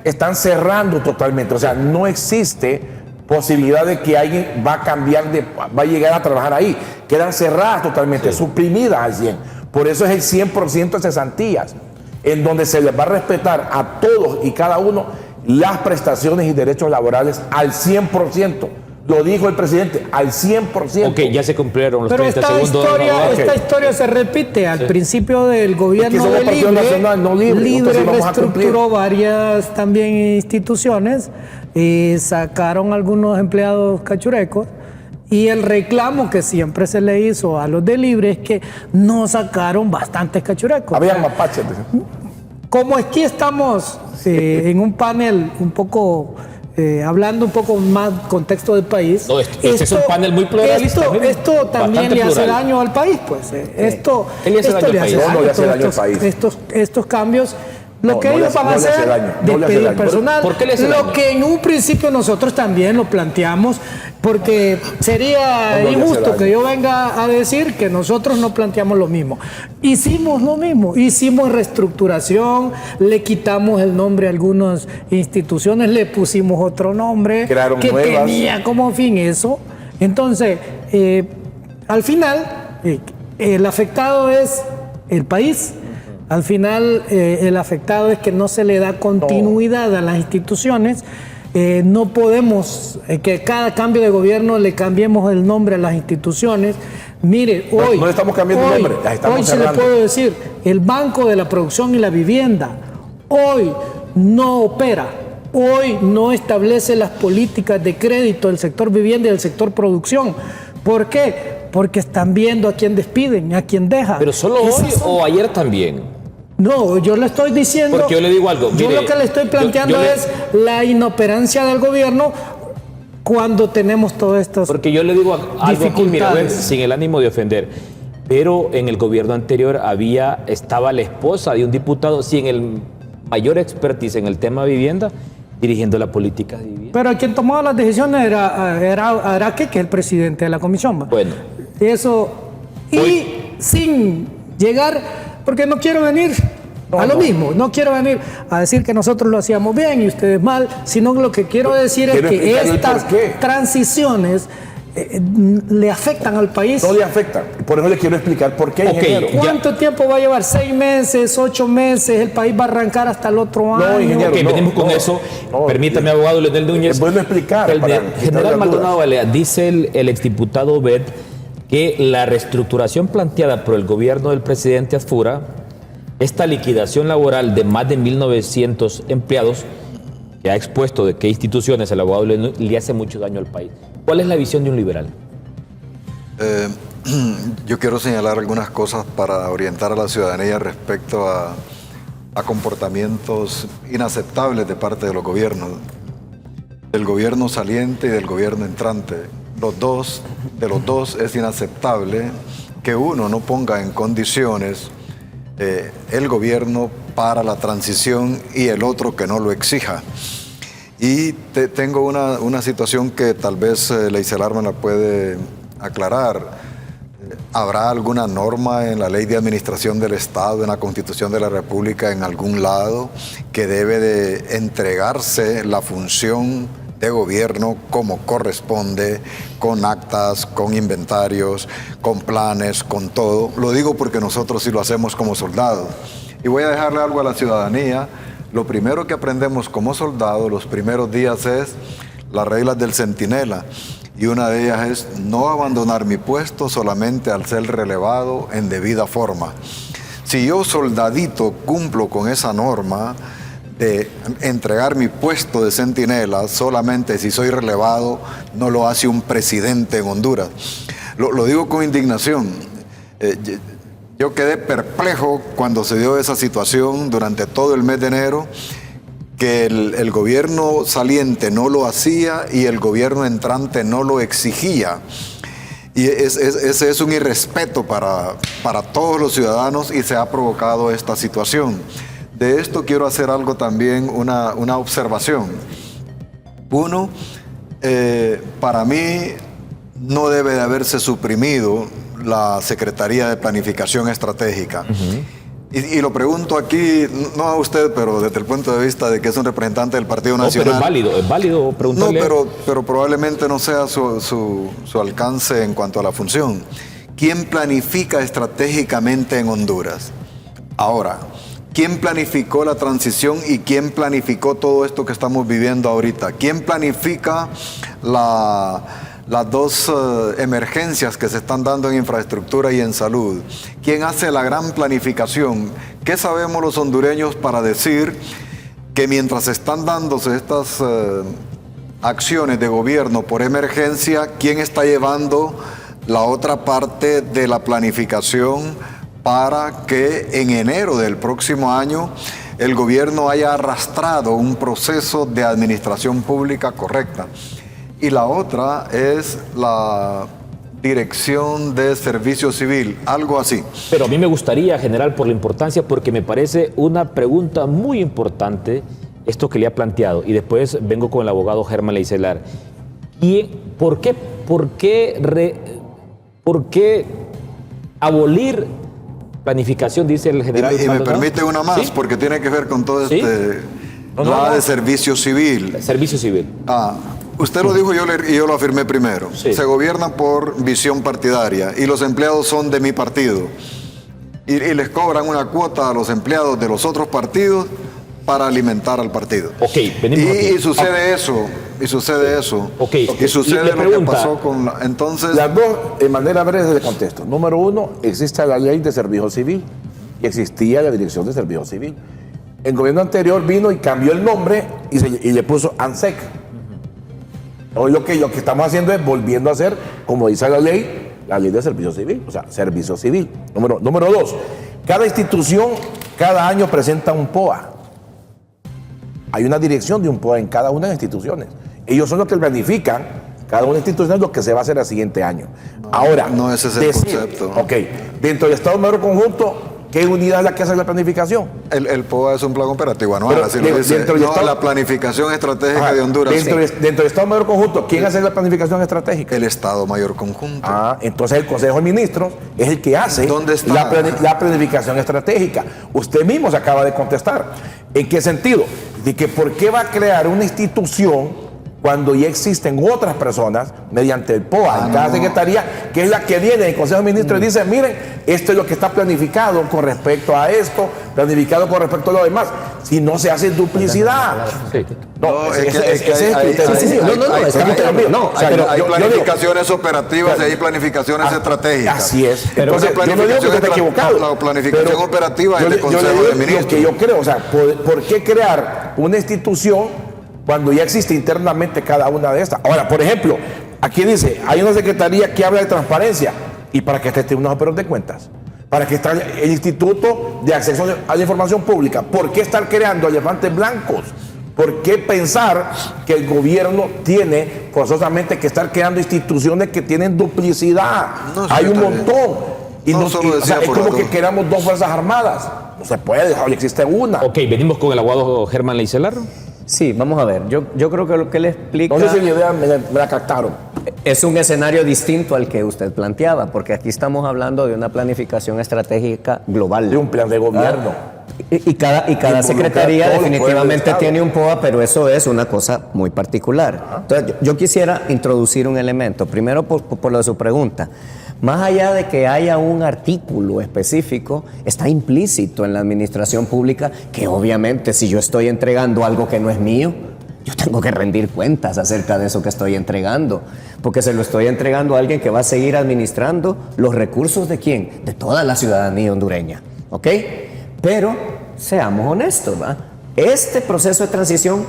están cerrando totalmente. O sea, no existe posibilidad de que alguien va a llegar a trabajar ahí. Quedan cerradas totalmente, suprimidas al 100%. Por eso es el 100% de cesantías, en donde se les va a respetar a todos y cada uno las prestaciones y derechos laborales al 100%. Lo dijo el presidente, al 100%. Ok, ya se cumplieron los pero 30 segundos. Esta historia se repite. Al principio del gobierno de Libre reestructuró varias también instituciones y sacaron algunos empleados cachurecos. Y el reclamo que siempre se le hizo a los de Libre es que no sacaron bastantes cachurecos. Habían mapaches. Como aquí estamos en un panel un poco... hablando un poco más contexto del país. No, este es un panel muy pluralista. Esto también le hace daño al país, pues. Esto le hace daño al país. Estos cambios, lo que ellos van a hacer, despedir personal, lo que en un principio nosotros también lo planteamos, porque sería injusto que yo venga a decir que nosotros no planteamos lo mismo. Hicimos lo mismo, hicimos reestructuración, le quitamos el nombre a algunas instituciones, le pusimos otro nombre que tenía como fin eso. Entonces, al final, el afectado es el país. Al final, el afectado es que no se le da continuidad a las instituciones. No podemos que cada cambio de gobierno le cambiemos el nombre a las instituciones. Mire, hoy no le estamos cambiando el nombre, las estamos hoy se le puedo decir, el Banco de la Producción y la Vivienda hoy no opera, hoy no establece las políticas de crédito del sector vivienda y del sector producción. ¿Por qué? Porque están viendo a quién despiden, a quién dejan. Pero solo hoy o ayer también. No, yo le estoy diciendo... Porque yo le digo algo. Yo lo que le estoy planteando es la inoperancia del gobierno cuando tenemos todas estas Porque yo le digo algo aquí, mira, sin el ánimo de ofender, pero en el gobierno anterior estaba la esposa de un diputado sin el mayor expertise en el tema de vivienda, dirigiendo la política de vivienda. Pero quien tomaba las decisiones era Araque, que es el presidente de la comisión. Bueno. Eso, y sin llegar... Porque no quiero venir a lo mismo, no quiero venir a decir que nosotros lo hacíamos bien y ustedes mal, sino lo que quiero decir es que estas transiciones le afectan al país. No le afectan, por eso le quiero explicar por qué. Okay, ¿Cuánto tiempo va a llevar? 6 meses, 8 meses, el país va a arrancar hasta el otro año. Ingeniero, venimos con eso. Permítame, abogado Leonel Núñez. Es bueno explicar. El general Maldonado Balea, dice el exdiputado Bet, que la reestructuración planteada por el gobierno del presidente Azfura, esta liquidación laboral de más de 1.900 empleados, que ha expuesto de qué instituciones el abogado le hace mucho daño al país. ¿Cuál es la visión de un liberal? Yo quiero señalar algunas cosas para orientar a la ciudadanía respecto a comportamientos inaceptables de parte de los gobiernos, del gobierno saliente y del gobierno entrante. De los dos es inaceptable que uno no ponga en condiciones el gobierno para la transición y el otro que no lo exija. Y tengo una situación que tal vez Leicelar me la puede aclarar. ¿Habrá alguna norma en la Ley de Administración del Estado, en la Constitución de la República, en algún lado, que debe de entregarse la función de gobierno como corresponde, con actas, con inventarios, con planes, con todo? Lo digo porque nosotros sí lo hacemos como soldados. Y voy a dejarle algo a la ciudadanía. Lo primero que aprendemos como soldados los primeros días es las reglas del centinela. Y una de ellas es no abandonar mi puesto solamente al ser relevado en debida forma. Si yo, soldadito, cumplo con esa norma de entregar mi puesto de centinela solamente si soy relevado, no lo hace un presidente en Honduras. Lo digo con indignación. Yo quedé perplejo cuando se dio esa situación durante todo el mes de enero, que el gobierno saliente no lo hacía y el gobierno entrante no lo exigía. Y ese es un irrespeto para todos los ciudadanos y se ha provocado esta situación. De esto quiero hacer algo también, una observación. Uno, para mí no debe de haberse suprimido la Secretaría de Planificación Estratégica. Y lo pregunto aquí, no a usted, pero desde el punto de vista de que es un representante del Partido Nacional. Pero es válido preguntarle. No, pero probablemente no sea su alcance en cuanto a la función. ¿Quién planifica estratégicamente en Honduras? Ahora, ¿quién planificó la transición y quién planificó todo esto que estamos viviendo ahorita? ¿Quién planifica las dos emergencias que se están dando en infraestructura y en salud? ¿Quién hace la gran planificación? ¿Qué sabemos los hondureños para decir que mientras están dándose estas acciones de gobierno por emergencia, quién está llevando la otra parte de la planificación para que en enero del próximo año el gobierno haya arrastrado un proceso de administración pública correcta? Y la otra es la Dirección de Servicio Civil, algo así. Pero a mí me gustaría, general, por la importancia, porque me parece una pregunta muy importante esto que le ha planteado. Y después vengo con el abogado Germán Leicelar. ¿Por qué abolir planificación, dice el general? Y me permite una más, ¿sí? Porque tiene que ver con todo este... No, de Servicio Civil. Servicio Civil. Usted lo dijo y yo lo afirmé primero. Sí. Se gobierna por visión partidaria y los empleados son de mi partido. Y les cobran una cuota a los empleados de los otros partidos para alimentar al partido. Y sucede eso. Y sucede eso. Y sucede lo que pasó con entonces... Las dos, de manera breve, de contexto. Número uno, existe la ley de servicio civil y existía la Dirección de Servicio Civil. El gobierno anterior vino y cambió el nombre y le puso ANSEC. Hoy lo que estamos haciendo es volviendo a hacer, como dice la ley de servicio civil, o sea, servicio civil. Número dos, cada institución cada año presenta un POA. Hay una dirección de un POA en cada una de las instituciones. Ellos son los que planifican, cada una de las instituciones, lo que se va a hacer el siguiente año. Ahora, no ese es el concepto. Dentro del Estado Mayor Conjunto, ¿qué unidad es la que hace la planificación? El POA es un plan operativo anual, así lo dice. La planificación estratégica de Honduras. Dentro del Estado Mayor Conjunto, ¿quién hace la planificación estratégica? El Estado Mayor Conjunto. Entonces el Consejo de Ministros es el que hace la planificación estratégica. Usted mismo se acaba de contestar. ¿En qué sentido? De que ¿por qué va a crear una institución cuando ya existen otras personas mediante el POA en cada secretaría, que es la que viene del Consejo de Ministros y dice, miren, esto es lo que está planificado con respecto a esto, planificado con respecto a lo demás? Si no se hace duplicidad. Hay planificaciones operativas y hay planificaciones estratégicas. Así es. Entonces, yo no digo que esté equivocado. La planificación operativa es del Consejo de Ministros. Lo que yo creo, o sea, ¿por qué crear una institución cuando ya existe internamente cada una de estas? Ahora, por ejemplo, aquí dice, hay una secretaría que habla de transparencia. ¿Y para qué está el Tribunal Superior de Cuentas? ¿Para qué está el Instituto de Acceso a la Información Pública? ¿Por qué estar creando elefantes blancos? ¿Por qué pensar que el gobierno tiene forzosamente que estar creando instituciones que tienen duplicidad? Hay un montón. Y es como que queramos dos fuerzas armadas. No se puede, solo existe una. Venimos con el abogado Germán Leicelar. Sí, vamos a ver. Yo creo que lo que le explica... No sé si mi idea me la captaron. Es un escenario distinto al que usted planteaba, porque aquí estamos hablando de una planificación estratégica global. De un plan de gobierno. Y cada secretaría definitivamente tiene un POA, pero eso es una cosa muy particular. Entonces, yo quisiera introducir un elemento, primero por lo de su pregunta. Más allá de que haya un artículo específico, está implícito en la administración pública que obviamente si yo estoy entregando algo que no es mío, yo tengo que rendir cuentas acerca de eso que estoy entregando, porque se lo estoy entregando a alguien que va a seguir administrando los recursos ¿de quién? De toda la ciudadanía hondureña, ¿ok? Pero seamos honestos, ¿va? Este proceso de transición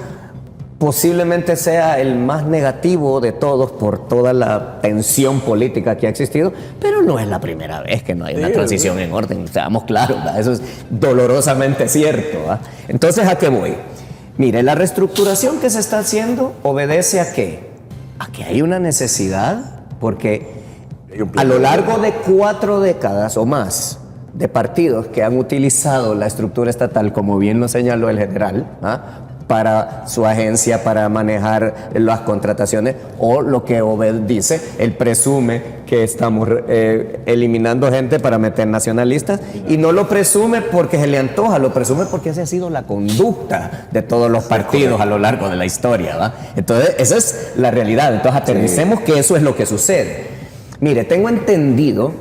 posiblemente sea el más negativo de todos por toda la tensión política que ha existido, pero no es la primera vez que no hay una transición en orden, seamos claros, ¿va? Eso es dolorosamente cierto, ¿va? Entonces, ¿a qué voy? Mire, la reestructuración que se está haciendo obedece ¿a qué? A que hay una necesidad, porque a lo largo de 4 décadas o más de partidos que han utilizado la estructura estatal, como bien lo señaló el general, para su agencia, para manejar las contrataciones, o lo que Obed dice, él presume que estamos eliminando gente para meter nacionalistas, y no lo presume porque se le antoja, lo presume porque esa ha sido la conducta de todos los partidos a lo largo de la historia, ¿va? Entonces, esa es la realidad. Entonces, aterricemos que eso es lo que sucede. Mire, tengo entendido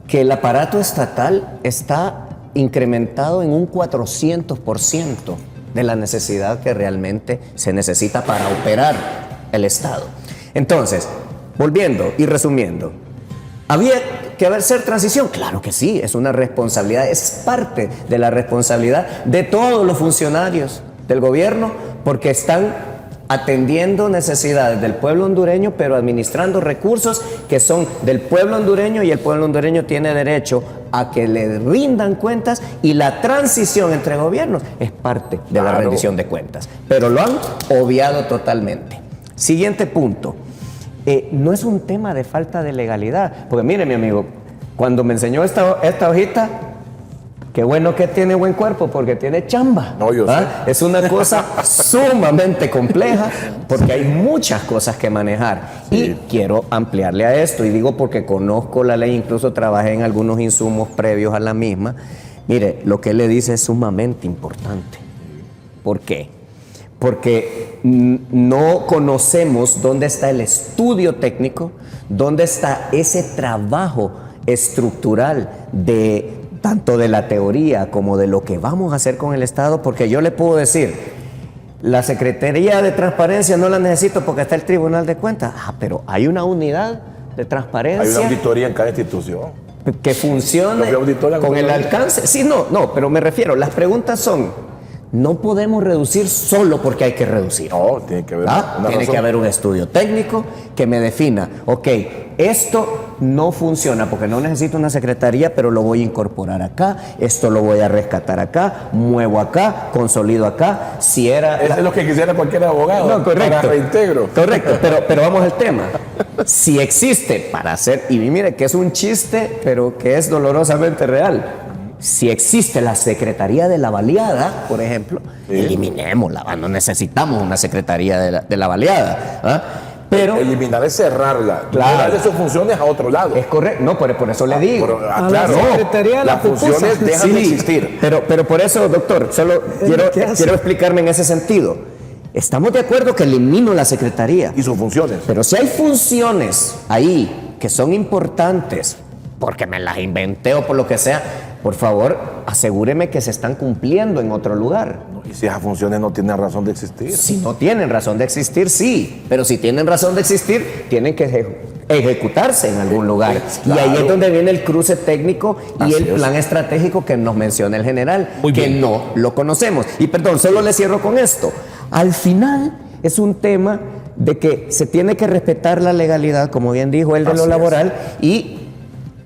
que el aparato estatal está incrementado en un 400% de la necesidad que realmente se necesita para operar el Estado. Entonces, volviendo y resumiendo, ¿había que hacer transición? Claro que sí, es una responsabilidad, es parte de la responsabilidad de todos los funcionarios del gobierno, porque están atendiendo necesidades del pueblo hondureño, pero administrando recursos que son del pueblo hondureño, y el pueblo hondureño tiene derecho a que le rindan cuentas, y la transición entre gobiernos es parte de la rendición de cuentas. Pero lo han obviado totalmente. Siguiente punto. No es un tema de falta de legalidad, porque mire, mi amigo, cuando me enseñó esta hojita, qué bueno que tiene buen cuerpo, porque tiene chamba. No, yo sé. Es una cosa sumamente compleja, porque hay muchas cosas que manejar. Sí. Y quiero ampliarle a esto, y digo porque conozco la ley, incluso trabajé en algunos insumos previos a la misma. Mire, lo que él le dice es sumamente importante. ¿Por qué? Porque no conocemos dónde está el estudio técnico, dónde está ese trabajo estructural de tanto de la teoría como de lo que vamos a hacer con el Estado, porque yo le puedo decir, la Secretaría de Transparencia no la necesito porque está el Tribunal de Cuentas. Pero hay una unidad de transparencia. Hay una auditoría en cada institución. Que funcione con el alcance. Sí, no, pero me refiero, las preguntas son, no podemos reducir solo porque hay que reducir. No, tiene que haber tiene que haber un estudio técnico que me defina, ok, esto no funciona porque no necesito una secretaría, pero lo voy a incorporar acá, esto lo voy a rescatar acá, muevo acá, consolido acá. Si era... Eso es lo que quisiera cualquier abogado. No, correcto. Para reintegro. Correcto, pero vamos al tema. Si existe para hacer, y mire que es un chiste, pero que es dolorosamente real. Si existe la Secretaría de la Baleada, por ejemplo, eliminémosla, no necesitamos una Secretaría de la Baleada. Pero eliminar es cerrarla, claro, darle sus funciones a otro lado. Es correcto, no, por eso le digo. Claro, la Secretaría de las funciones dejan de existir. Pero por eso, doctor, solo quiero explicarme en ese sentido. Estamos de acuerdo que elimino la Secretaría. Y sus funciones. Pero si hay funciones ahí que son importantes, porque me las inventé o por lo que sea, por favor, asegúreme que se están cumpliendo en otro lugar. Y si esas funciones no tienen razón de existir. Si no tienen razón de existir, sí. Pero si tienen razón de existir, tienen que ejecutarse en algún lugar. Claro. Y ahí es donde viene el cruce técnico y el plan estratégico que nos menciona el general, que no lo conocemos. Y perdón, solo le cierro con esto. Al final es un tema de que se tiene que respetar la legalidad, como bien dijo él, de lo laboral, y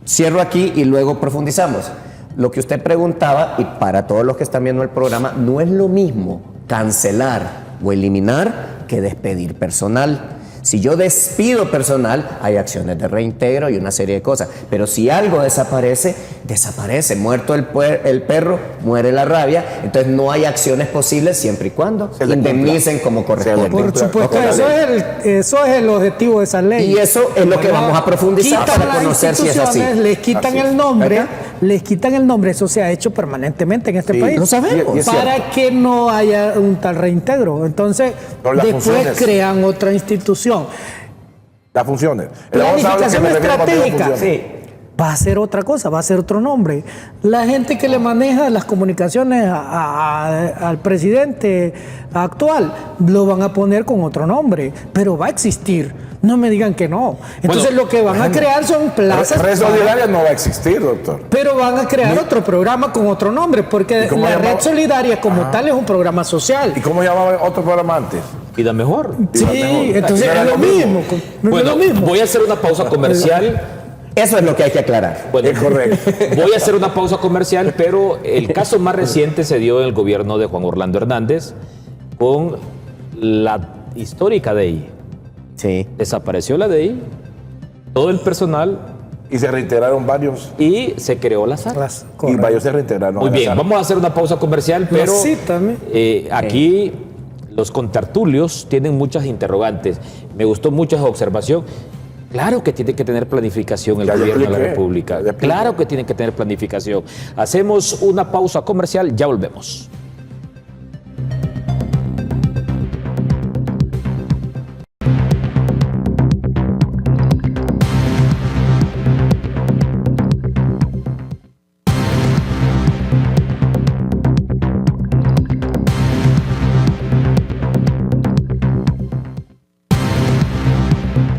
cierro aquí y luego profundizamos. Lo que usted preguntaba, y para todos los que están viendo el programa, no es lo mismo cancelar o eliminar que despedir personal. Si yo despido personal, hay acciones de reintegro y una serie de cosas. Pero si algo desaparece, desaparece. Muerto el perro, muere la rabia. Entonces no hay acciones posibles siempre y cuando indemnicen como corresponde. Por supuesto, eso es el objetivo de esa ley. Y eso es lo que vamos a profundizar para conocer si es así. Les quitan el nombre. Les quitan el nombre, eso se ha hecho permanentemente en este país. Lo sabemos. Para que no haya un tal reintegro. Entonces, después crean otra institución. Las funciones. Planificación estratégica. Va a ser otra cosa, va a ser otro nombre. La gente que le maneja las comunicaciones al presidente actual lo van a poner con otro nombre, pero va a existir. No me digan que no. Entonces lo que van a crear son plazas. Red Solidaria no va a existir, doctor. Pero van a crear otro programa con otro nombre, porque la Red Solidaria como tal es un programa social. ¿Y cómo llamaba otro programa antes? Vida Mejor. Sí, entonces es lo mismo. Bueno, voy a hacer una pausa comercial. Eso es lo que hay que aclarar. Bueno, es correcto. Voy a hacer una pausa comercial, pero el caso más reciente se dio en el gobierno de Juan Orlando Hernández, con la histórica DEI. Sí. Desapareció la DEI, todo el personal Y se reintegraron varios. y se creó la SAR. Y varios se reintegraron. Muy a la bien, SAR. vamos a hacer una pausa comercial, pero Sí, también. aquí los contertulios tienen muchas interrogantes. Me gustó mucho esa observación. Claro que tiene que tener planificación el Ya le gobierno de la expliqué, República. ya le expliqué. Claro que tiene que tener planificación. Hacemos una pausa comercial, ya volvemos.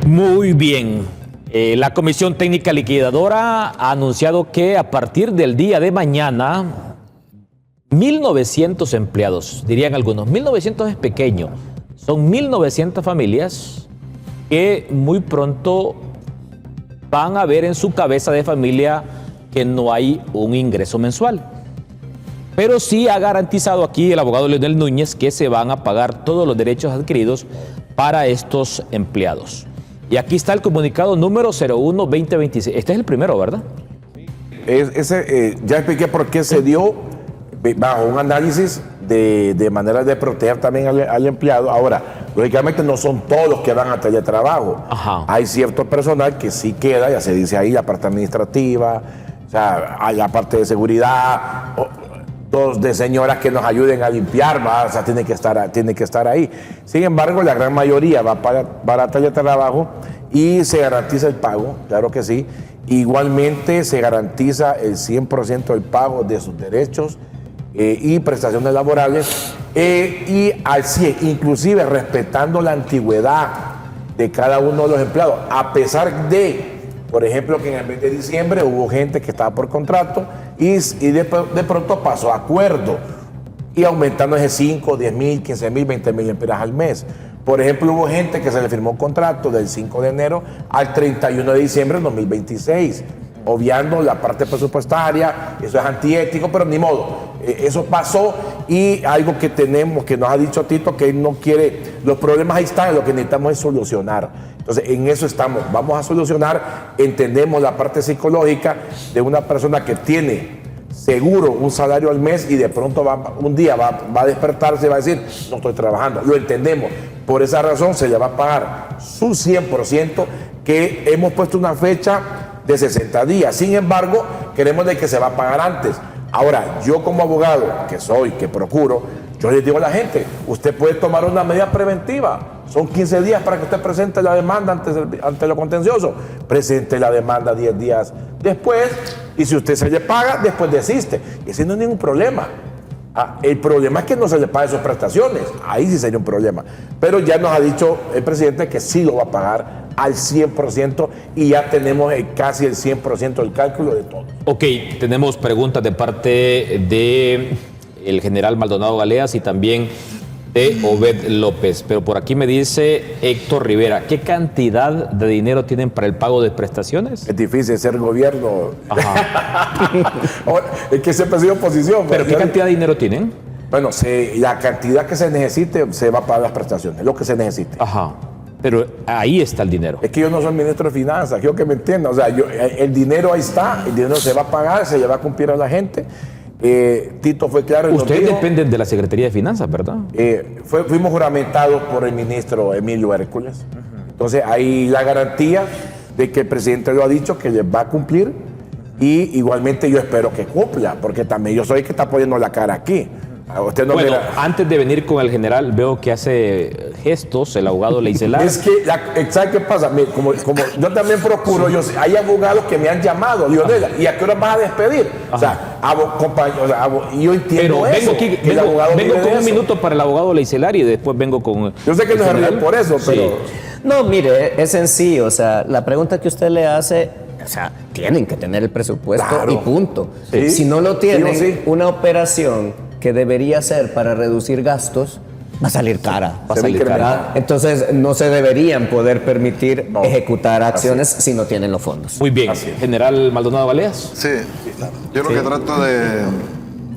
Muy bien. La Comisión Técnica Liquidadora ha anunciado que a partir del día de mañana, 1.900 empleados, dirían algunos, 1.900 es pequeño, son 1.900 familias que muy pronto van a ver en su cabeza de familia que no hay un ingreso mensual. Pero sí ha garantizado aquí el abogado Leonel Núñez que se van a pagar todos los derechos adquiridos para estos empleados. Y aquí está el comunicado número 01-2026. Este es el primero, ¿verdad? Ya expliqué por qué se dio bajo un análisis de manera de proteger también al empleado. Ahora, lógicamente no son todos los que van a teletrabajo. Ajá. Hay cierto personal que sí queda, ya se dice ahí, la parte administrativa, o sea, hay la parte de seguridad, dos de señoras que nos ayuden a limpiar, ¿va? O sea, tiene que estar ahí. Sin embargo, la gran mayoría va para teletrabajo y se garantiza el pago, claro que sí. Igualmente se garantiza el 100% del pago de sus derechos y prestaciones laborales y al 100, inclusive respetando la antigüedad de cada uno de los empleados, a pesar de, por ejemplo, que en el mes de diciembre hubo gente que estaba por contrato y de pronto pasó a acuerdo y aumentando ese 5, 10 mil, 15 mil, 20 mil empiras al mes. Por ejemplo, hubo gente que se le firmó un contrato del 5 de enero al 31 de diciembre de 2026, obviando la parte presupuestaria. Eso es antiético, pero ni modo. Eso pasó y algo que tenemos, que nos ha dicho Tito, que él no quiere, los problemas ahí están, lo que necesitamos es solucionar. Entonces, en eso estamos, vamos a solucionar, entendemos la parte psicológica de una persona que tiene seguro un salario al mes y de pronto un día va a despertarse y va a decir, no estoy trabajando, lo entendemos. Por esa razón se le va a pagar su 100%, que hemos puesto una fecha de 60 días. Sin embargo, queremos de que se va a pagar antes. Ahora, yo como abogado que procuro, yo les digo a la gente, usted puede tomar una medida preventiva. Son 15 días para que usted presente la demanda ante lo contencioso. Presente la demanda 10 días después y si usted se le paga, después desiste. Y ese no es ningún problema. El problema es que no se le paguen sus prestaciones. Ahí sí sería un problema. Pero ya nos ha dicho el presidente que sí lo va a pagar al 100% y ya tenemos casi el 100% del cálculo de todo. Ok, tenemos preguntas de parte de el general Maldonado Galeas y también de Obed López, pero por aquí me dice Héctor Rivera, ¿qué cantidad de dinero tienen para el pago de prestaciones? Es difícil ser gobierno. Ajá. Es que siempre ha sido oposición. ¿Pero qué cantidad de dinero tienen? Bueno, la cantidad que se necesite se va a pagar las prestaciones, lo que se necesite. Ajá, pero ahí está el dinero. Es que yo no soy ministro de finanzas, quiero que me entiendan. O sea, el dinero ahí está, el dinero se va a pagar, se le va a cumplir a la gente. Tito fue claro. Ustedes dependen de la Secretaría de Finanzas, ¿verdad? Fuimos juramentados por el ministro Emilio Hércules. Entonces, hay la garantía de que el presidente lo ha dicho, que les va a cumplir. Y igualmente yo espero que cumpla, porque también yo soy el que está poniendo la cara aquí. Usted no bueno, mira. Antes de venir con el general, veo que hace gestos el abogado Leicelar. Es que, ¿sabes qué pasa? Como yo también procuro, hay abogados que me han llamado, Lionel, ¿y a qué hora vas a despedir? Ajá. O sea, yo entiendo pero eso. Vengo con un minuto para el abogado Leicelar y después vengo con... Yo sé que no se ríe por eso, pero... Sí. No, mire, es sencillo, o sea, la pregunta que usted le hace, o sea, tienen que tener el presupuesto, claro, y punto. Sí. Si no lo tienen, sí. Una operación que debería ser para reducir gastos, va a salir cara. Entonces, no se deberían poder permitir ejecutar acciones si no tienen los fondos. Muy bien. General Maldonado Galeas. Sí, yo lo que trato de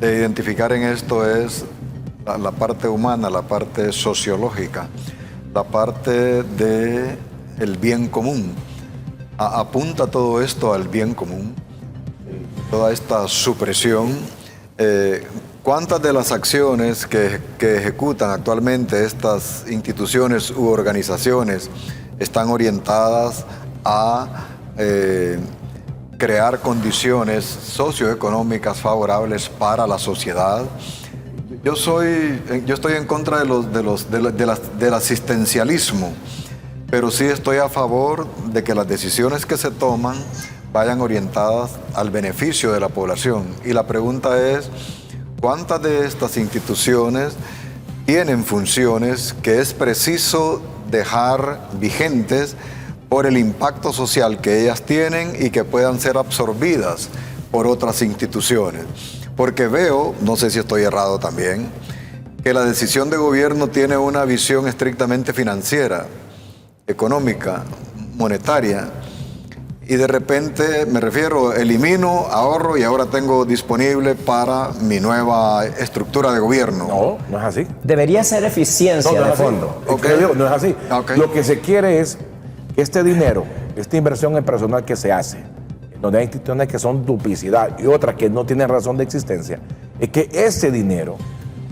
identificar en esto es la parte humana, la parte sociológica, la parte del bien común. Apunta todo esto al bien común, toda esta supresión. ¿Cuántas de las acciones que ejecutan actualmente estas instituciones u organizaciones están orientadas a crear condiciones socioeconómicas favorables para la sociedad? Yo estoy en contra del asistencialismo, pero sí estoy a favor de que las decisiones que se toman vayan orientadas al beneficio de la población. Y la pregunta es, ¿cuántas de estas instituciones tienen funciones que es preciso dejar vigentes por el impacto social que ellas tienen y que puedan ser absorbidas por otras instituciones? Porque veo, no sé si estoy errado también, que la decisión de gobierno tiene una visión estrictamente financiera, económica, monetaria, y de repente, me refiero, elimino, ahorro y ahora tengo disponible para mi nueva estructura de gobierno. No, no es así. Debería ser eficiencia de fondo. Okay. No es así. Okay. Lo que se quiere es que este dinero, esta inversión en personal que se hace, donde hay instituciones que son duplicidad y otras que no tienen razón de existencia, es que ese dinero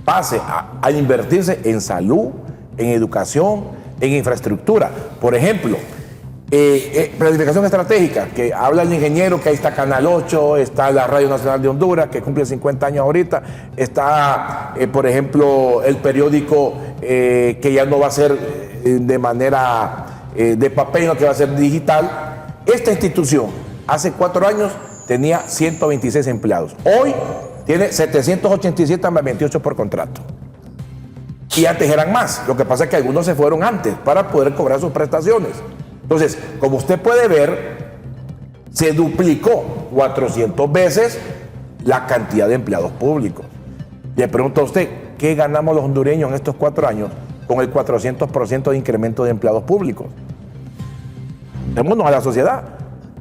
pase a invertirse en salud, en educación, en infraestructura. Por ejemplo, planificación estratégica, que habla el ingeniero, que ahí está Canal 8, está la Radio Nacional de Honduras, que cumple 50 años ahorita, está, por ejemplo, el periódico que ya no va a ser de manera de papel, sino que va a ser digital. Esta institución hace 4 años tenía 126 empleados. Hoy tiene 787 más 28 por contrato. Y antes eran más. Lo que pasa es que algunos se fueron antes para poder cobrar sus prestaciones. Entonces, como usted puede ver, se duplicó 400 veces la cantidad de empleados públicos. Le pregunto a usted, ¿qué ganamos los hondureños en estos 4 años con el 400% de incremento de empleados públicos? Démonos a la sociedad.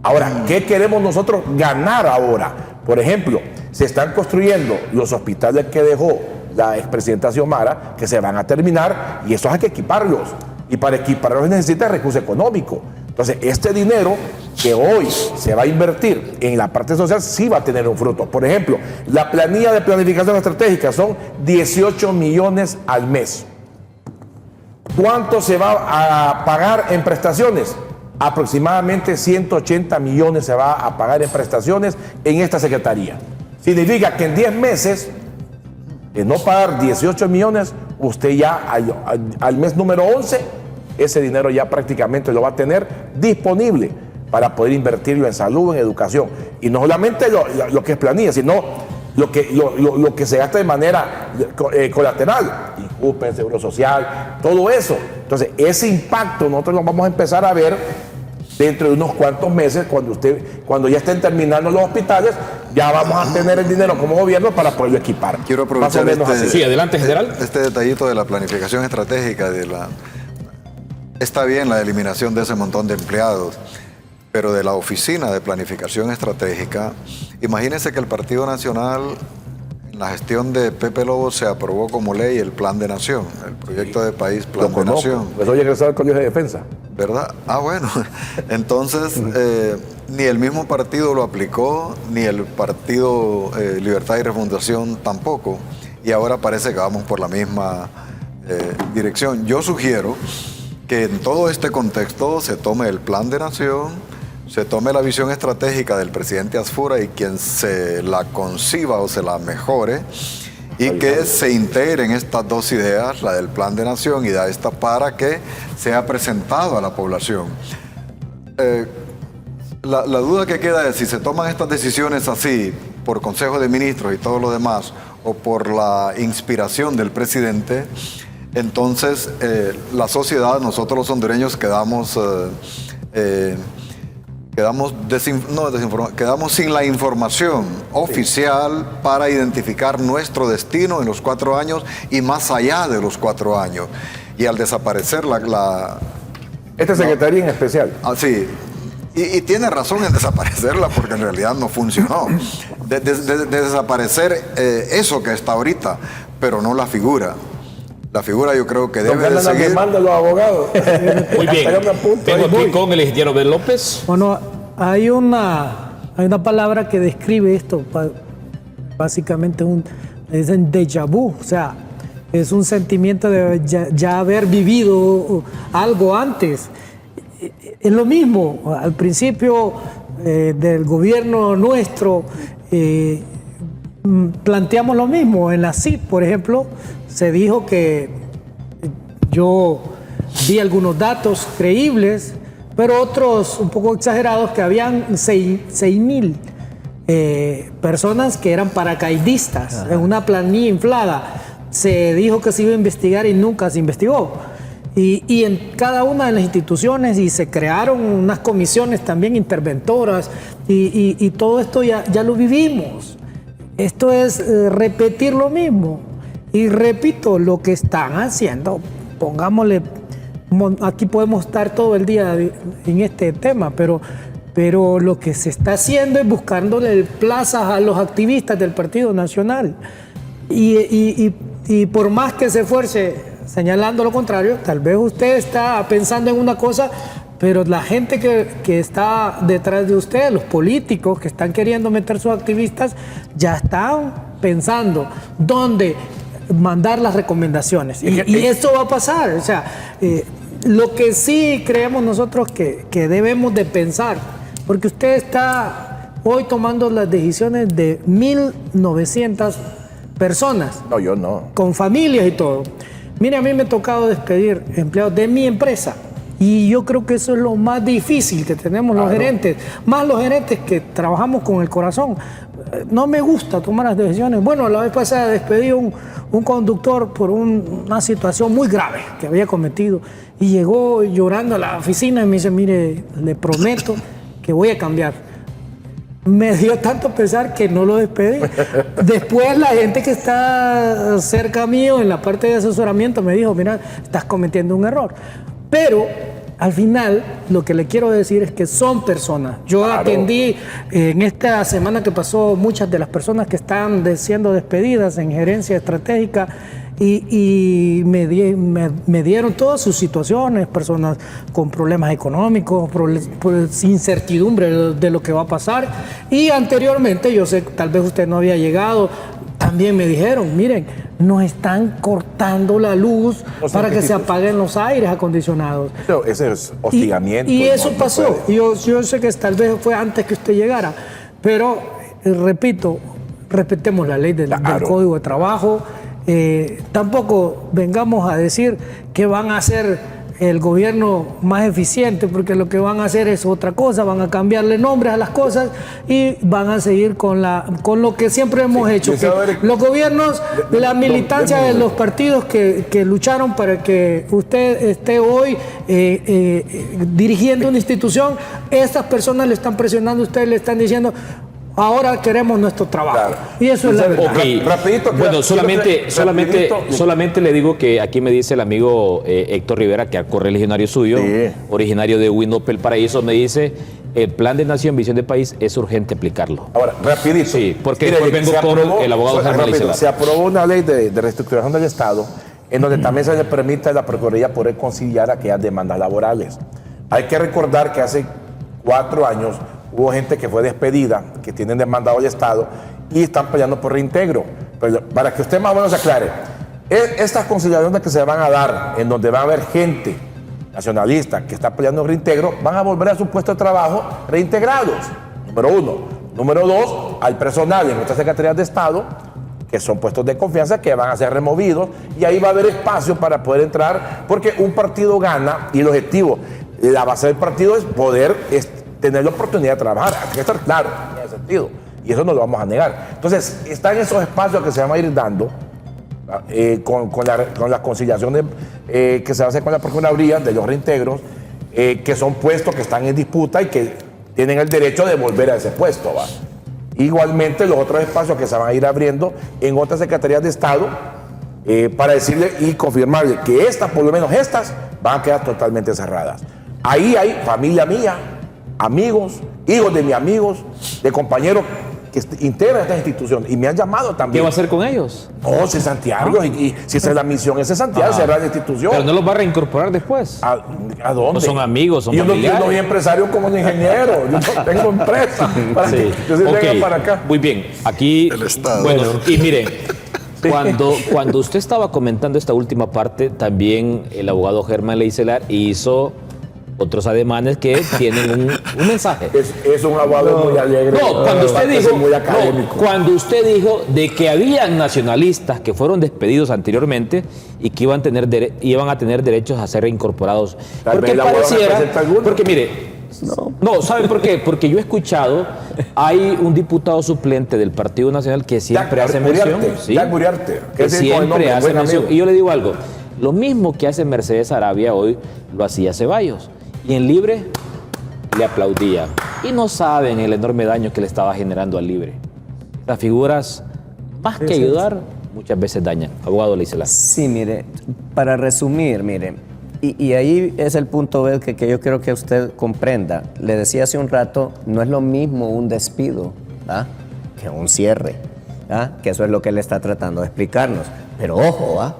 Ahora, ¿qué queremos nosotros ganar ahora? Por ejemplo, se están construyendo los hospitales que dejó la expresidenta Xiomara, que se van a terminar, y esos hay que equiparlos. Y para equiparlos necesita recurso económico. Entonces, este dinero que hoy se va a invertir en la parte social sí va a tener un fruto. Por ejemplo, la planilla de planificación estratégica son 18 millones al mes. ¿Cuánto se va a pagar en prestaciones? Aproximadamente 180 millones se va a pagar en prestaciones en esta secretaría. Significa que en 10 meses, de no pagar 18 millones, usted ya al mes número 11, ese dinero ya prácticamente lo va a tener disponible para poder invertirlo en salud, en educación. Y no solamente lo que es planilla, sino lo que se gasta de manera colateral, INJUPE, Seguro Social, todo eso. Entonces, ese impacto nosotros lo vamos a empezar a ver dentro de unos cuantos meses, cuando ya estén terminando los hospitales, ya vamos a tener el dinero como gobierno para poderlo equipar. Quiero aprovechar Sí, adelante, general. este detallito de la planificación estratégica, está bien la eliminación de ese montón de empleados, pero de la Oficina de Planificación Estratégica, imagínense que el Partido Nacional, en la gestión de Pepe Lobo, se aprobó como ley el Plan de Nación, el proyecto de país Plan de Nación. Pues hoy he egresado al Colegio de Defensa. ¿Verdad? Ah, bueno. Entonces, ni el mismo partido lo aplicó, ni el Partido Libertad y Refundación tampoco. Y ahora parece que vamos por la misma dirección. Yo sugiero que en todo este contexto se tome el Plan de Nación, se tome la visión estratégica del presidente Asfura y quien se la conciba o se la mejore, y que se integren estas dos ideas, la del Plan de Nación y la de esta, para que sea presentado a la población. La duda que queda es si se toman estas decisiones así, por Consejo de Ministros y todo lo demás, o por la inspiración del presidente, entonces la sociedad, nosotros los hondureños quedamos sin la información oficial para identificar nuestro destino en los 4 años y más allá de los 4 años. Y al desaparecer Esta secretaría en especial. Sí, y tiene razón en desaparecerla porque en realidad no funcionó. De desaparecer eso que está ahorita. pero no la figura. La figura yo creo que debe de la seguir. demanda de los abogados. Muy bien. Ahí me apunto, Tengo ahí voy. aquí con el ingeniero Ben López. Bueno, hay una palabra que describe esto, básicamente es un déjà vu, o sea, es un sentimiento de ya haber vivido algo antes. Es lo mismo, al principio del gobierno nuestro planteamos lo mismo. En la CIP, por ejemplo, se dijo que yo di algunos datos creíbles, pero otros un poco exagerados, que habían 6.000 personas que eran paracaidistas. En una planilla inflada. Se dijo que se iba a investigar y nunca se investigó. Y en cada una de las instituciones, y se crearon unas comisiones también interventoras, y todo esto ya lo vivimos. Esto es repetir lo mismo. Y repito, lo que están haciendo, pongámosle, aquí podemos estar todo el día en este tema, pero lo que se está haciendo es buscándole plazas a los activistas del Partido Nacional. Y por más que se esfuerce señalando lo contrario, tal vez usted está pensando en una cosa, pero la gente que está detrás de usted, los políticos que están queriendo meter sus activistas, ya están pensando dónde mandar las recomendaciones. Y esto va a pasar. O sea, lo que sí creemos nosotros que debemos de pensar, porque usted está hoy tomando las decisiones de 1.900 personas. No, yo no. Con familias y todo. Mire, a mí me ha tocado despedir empleados de mi empresa. Y yo creo que eso es lo más difícil que tenemos los gerentes. Más los gerentes que trabajamos con el corazón. No me gusta tomar las decisiones. Bueno, la vez pasada despedí un conductor por una situación muy grave que había cometido. Y llegó llorando a la oficina y me dice, mire, le prometo que voy a cambiar. Me dio tanto pesar que no lo despedí. Después la gente que está cerca mío en la parte de asesoramiento me dijo, mira, estás cometiendo un error. Pero al final lo que le quiero decir es que son personas. Yo atendí en esta semana que pasó muchas de las personas que están siendo despedidas en gerencia estratégica, y me dieron todas sus situaciones, personas con problemas económicos, incertidumbre de lo que va a pasar. Y anteriormente, yo sé, tal vez usted no había llegado, también me dijeron, miren, nos están cortando la luz para que se apaguen los aires acondicionados. Pero ese es hostigamiento. Y eso no pasó. puede. Yo sé que tal vez fue antes que usted llegara, pero repito, respetemos la ley del Código de Trabajo. Tampoco vengamos a decir que van a hacer el gobierno más eficiente, porque lo que van a hacer es otra cosa, van a cambiarle nombres a las cosas y van a seguir con lo que siempre hemos hecho. Que los gobiernos, la militancia de los partidos que lucharon para que usted esté hoy dirigiendo una institución, estas personas le están presionando a usted, le están diciendo, ahora queremos nuestro trabajo. Claro. Y eso es la verdad. Okay. Rapidito, bueno, solamente le digo que aquí me dice el amigo Héctor Rivera, que es correligionario suyo, originario de Huinope, El Paraíso, me dice, el plan de Nación, Visión de País, es urgente aplicarlo. Ahora, rapidito. Sí, porque después vengo con el abogado Germán Licelar. Se aprobó una ley de reestructuración del Estado, en donde también se le permite a la Procuraduría poder conciliar aquellas demandas laborales. Hay que recordar que hace 4 años hubo gente que fue despedida, que tienen demandado al Estado y están peleando por reintegro. Pero para que usted más o menos se aclare, estas conciliaciones que se van a dar, en donde va a haber gente nacionalista que está peleando reintegro, van a volver a su puesto de trabajo reintegrados. Número 1. Número 2, hay personal en nuestras secretarías de Estado que son puestos de confianza que van a ser removidos, y ahí va a haber espacio para poder entrar, porque un partido gana y el objetivo, la base del partido es poder tener la oportunidad de trabajar. Hay que estar claro en ese sentido, y eso no lo vamos a negar. Entonces, están esos espacios que se van a ir dando con las conciliaciones que se va a hacer con la Procuraduría de los reintegros, que son puestos que están en disputa y que tienen el derecho de volver a ese puesto, ¿va? Igualmente, los otros espacios que se van a ir abriendo en otras secretarías de Estado, para decirle y confirmarle que por lo menos estas, van a quedar totalmente cerradas. Ahí hay familia mía, amigos, hijos de mis amigos, de compañeros que integran estas instituciones y me han llamado ¿Qué también. va a hacer con ellos? No, si Santiago, y si esa es la misión, ese es Santiago, cerrar la institución. Pero no los va a reincorporar después. ¿A dónde? No son amigos, son yo familiares. no soy empresario como un ingeniero, yo no tengo empresa para Sí. que yo se Ok, venga para acá. muy bien. Aquí, El Estado. bueno, y miren, cuando usted estaba comentando esta última parte, también el abogado Germán Leicelar hizo otros ademanes que tienen un mensaje. Es un abogado muy alegre. No, cuando usted es dijo, muy académico. cuando usted dijo de que habían nacionalistas que fueron despedidos anteriormente y que iban a tener derechos a ser reincorporados. Tal Porque vez la abogada pareciera, presenta alguno. porque mire, no, ¿saben por qué? Porque yo he escuchado, hay un diputado suplente del Partido Nacional que siempre hace mención, Jack Buriarte, que ese es con el nombre, siempre hace buen mención. amigo. Y yo le digo algo, lo mismo que hace Mercedes Arabia hoy, lo hacía Ceballos. Y en Libre le aplaudía. Y no saben el enorme daño que le estaba generando al Libre. Las figuras, más que ayudar, muchas veces dañan. Abogado Leicelar. Sí, mire, para resumir, mire, y ahí es el punto B que yo quiero que usted comprenda. Le decía hace un rato, no es lo mismo un despido que un cierre, que eso es lo que él está tratando de explicarnos. Pero ojo,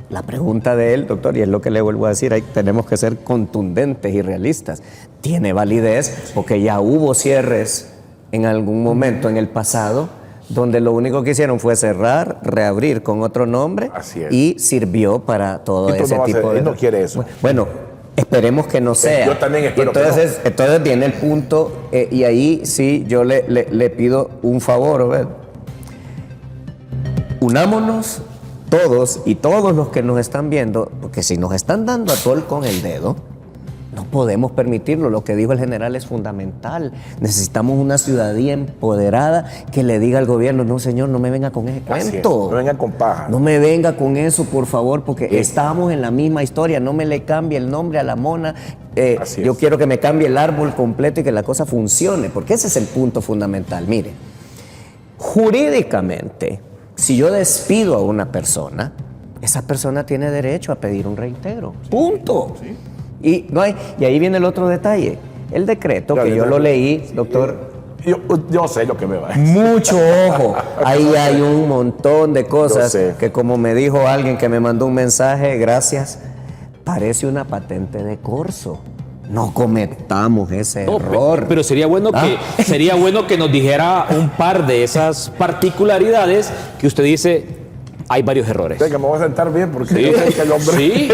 la pregunta de él, doctor, y es lo que le vuelvo a decir, ahí tenemos que ser contundentes y realistas. Tiene validez porque ya hubo cierres en algún momento en el pasado donde lo único que hicieron fue cerrar, reabrir con otro nombre. Así es. Y sirvió para todo Esto ese no va a tipo ser, de... él no quiere eso. Bueno, esperemos que no sea. Yo también espero que entonces viene el punto, y ahí sí yo le pido un favor, ¿ves? Unámonos todos y todos los que nos están viendo, porque si nos están dando a tol con el dedo, no podemos permitirlo. Lo que dijo el general es fundamental. Necesitamos una ciudadanía empoderada que le diga al gobierno, no señor, no me venga con ese Así es, cuento. no vengan con paja. No me venga con eso, por favor, porque estamos en la misma historia. No me le cambie el nombre a la mona. Así Yo es. quiero que me cambie el árbol completo y que la cosa funcione, porque ese es el punto fundamental. Mire, jurídicamente, si yo despido a una persona, esa persona tiene derecho a pedir un reintegro. Punto. Y ahí viene el otro detalle. El decreto que yo lo leí, doctor. Yo sé lo que me va a decir. Mucho ojo. Ahí hay un montón de cosas Yo sé. que, como me dijo alguien que me mandó un mensaje, gracias, parece una patente de corso. No cometamos ese No, error. pero sería bueno que nos dijera un par de esas particularidades que usted dice, hay varios errores. Sé que me voy a sentar bien porque Sí, yo sé que el hombre... sí.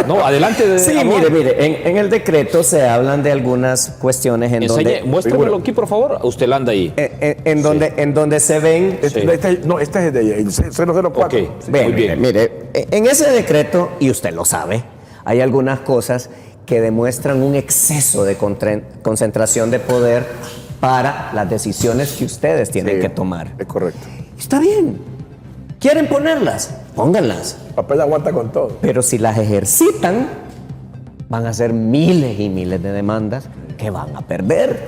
No, adelante. Sí, abogado. mire, en el decreto se hablan de algunas cuestiones en Muéstramelo aquí, por favor. Usted la anda ahí. en donde se ven... Sí. Este es el 004. Ok, Bien, muy bien. Mire, en ese decreto, y usted lo sabe, hay algunas cosas que demuestran un exceso de concentración de poder para las decisiones que ustedes tienen Sí, que tomar. Es correcto. Está bien. ¿Quieren ponerlas? Pónganlas. Papel aguanta con todo. Pero si las ejercitan, van a ser miles y miles de demandas que van a perder.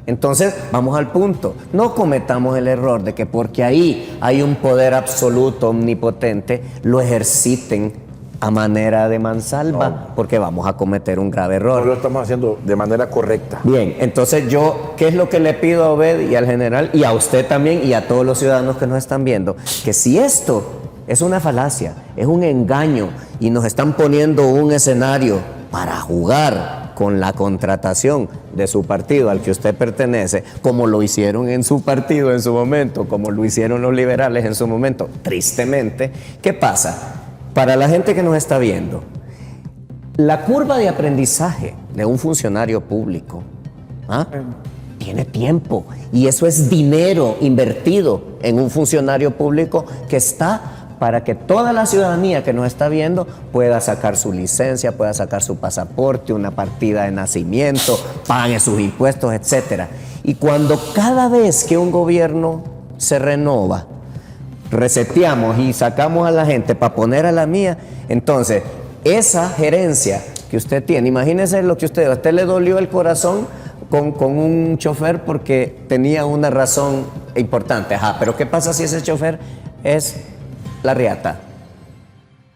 Entonces, vamos al punto. No cometamos el error de que porque ahí hay un poder absoluto, omnipotente, lo ejerciten a manera de mansalva, porque vamos a cometer un grave error. No lo estamos haciendo de manera correcta. Bien, entonces yo, ¿qué es lo que le pido a Obed y al general, y a usted también, y a todos los ciudadanos que nos están viendo? Que si esto es una falacia, es un engaño, y nos están poniendo un escenario para jugar con la contratación de su partido al que usted pertenece, como lo hicieron en su partido en su momento, como lo hicieron los liberales en su momento, tristemente, ¿qué pasa? Para la gente que nos está viendo, la curva de aprendizaje de un funcionario público tiene tiempo, y eso es dinero invertido en un funcionario público que está para que toda la ciudadanía que nos está viendo pueda sacar su licencia, pueda sacar su pasaporte, una partida de nacimiento, pague sus impuestos, etc. Y cuando cada vez que un gobierno se renova, reseteamos y sacamos a la gente para poner a la mía, entonces esa gerencia que usted tiene, imagínese lo que a usted le dolió el corazón con un chofer porque tenía una razón importante. Pero ¿qué pasa si ese chofer es la riata?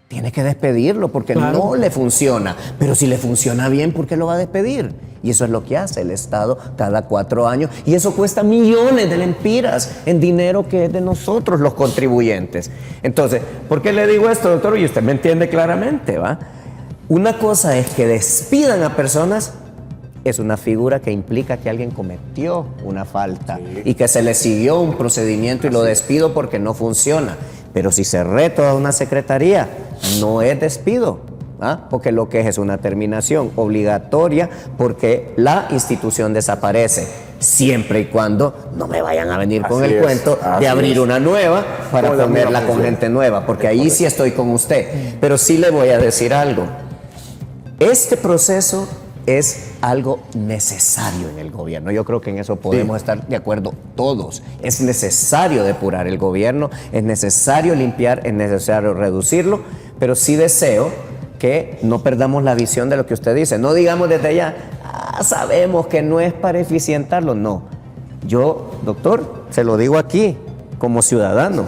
Tiene que despedirlo porque no le funciona. Pero si le funciona bien, ¿por qué lo va a despedir? Y eso es lo que hace el Estado cada 4 años. Y eso cuesta millones de lempiras en dinero que es de nosotros los contribuyentes. Entonces, ¿por qué le digo esto, doctor? Y usted me entiende claramente, ¿va? Una cosa es que despidan a personas, es una figura que implica que alguien cometió una falta y que se le siguió un procedimiento y lo despido porque no funciona. Pero si cerré toda una secretaría, no es despido, ¿ah? Porque lo que es una terminación obligatoria porque la institución desaparece, siempre y cuando no me vayan a venir con el cuento de abrir una nueva para ponerla con gente nueva, porque ahí sí estoy con usted. Pero sí le voy a decir algo. Este proceso es algo necesario en el gobierno. Yo creo que en eso podemos estar de acuerdo todos. Es necesario depurar el gobierno, es necesario limpiar, es necesario reducirlo, pero sí deseo que no perdamos la visión de lo que usted dice. No digamos desde ya, sabemos que no es para eficientarlo. No. Yo, doctor, se lo digo aquí, como ciudadano,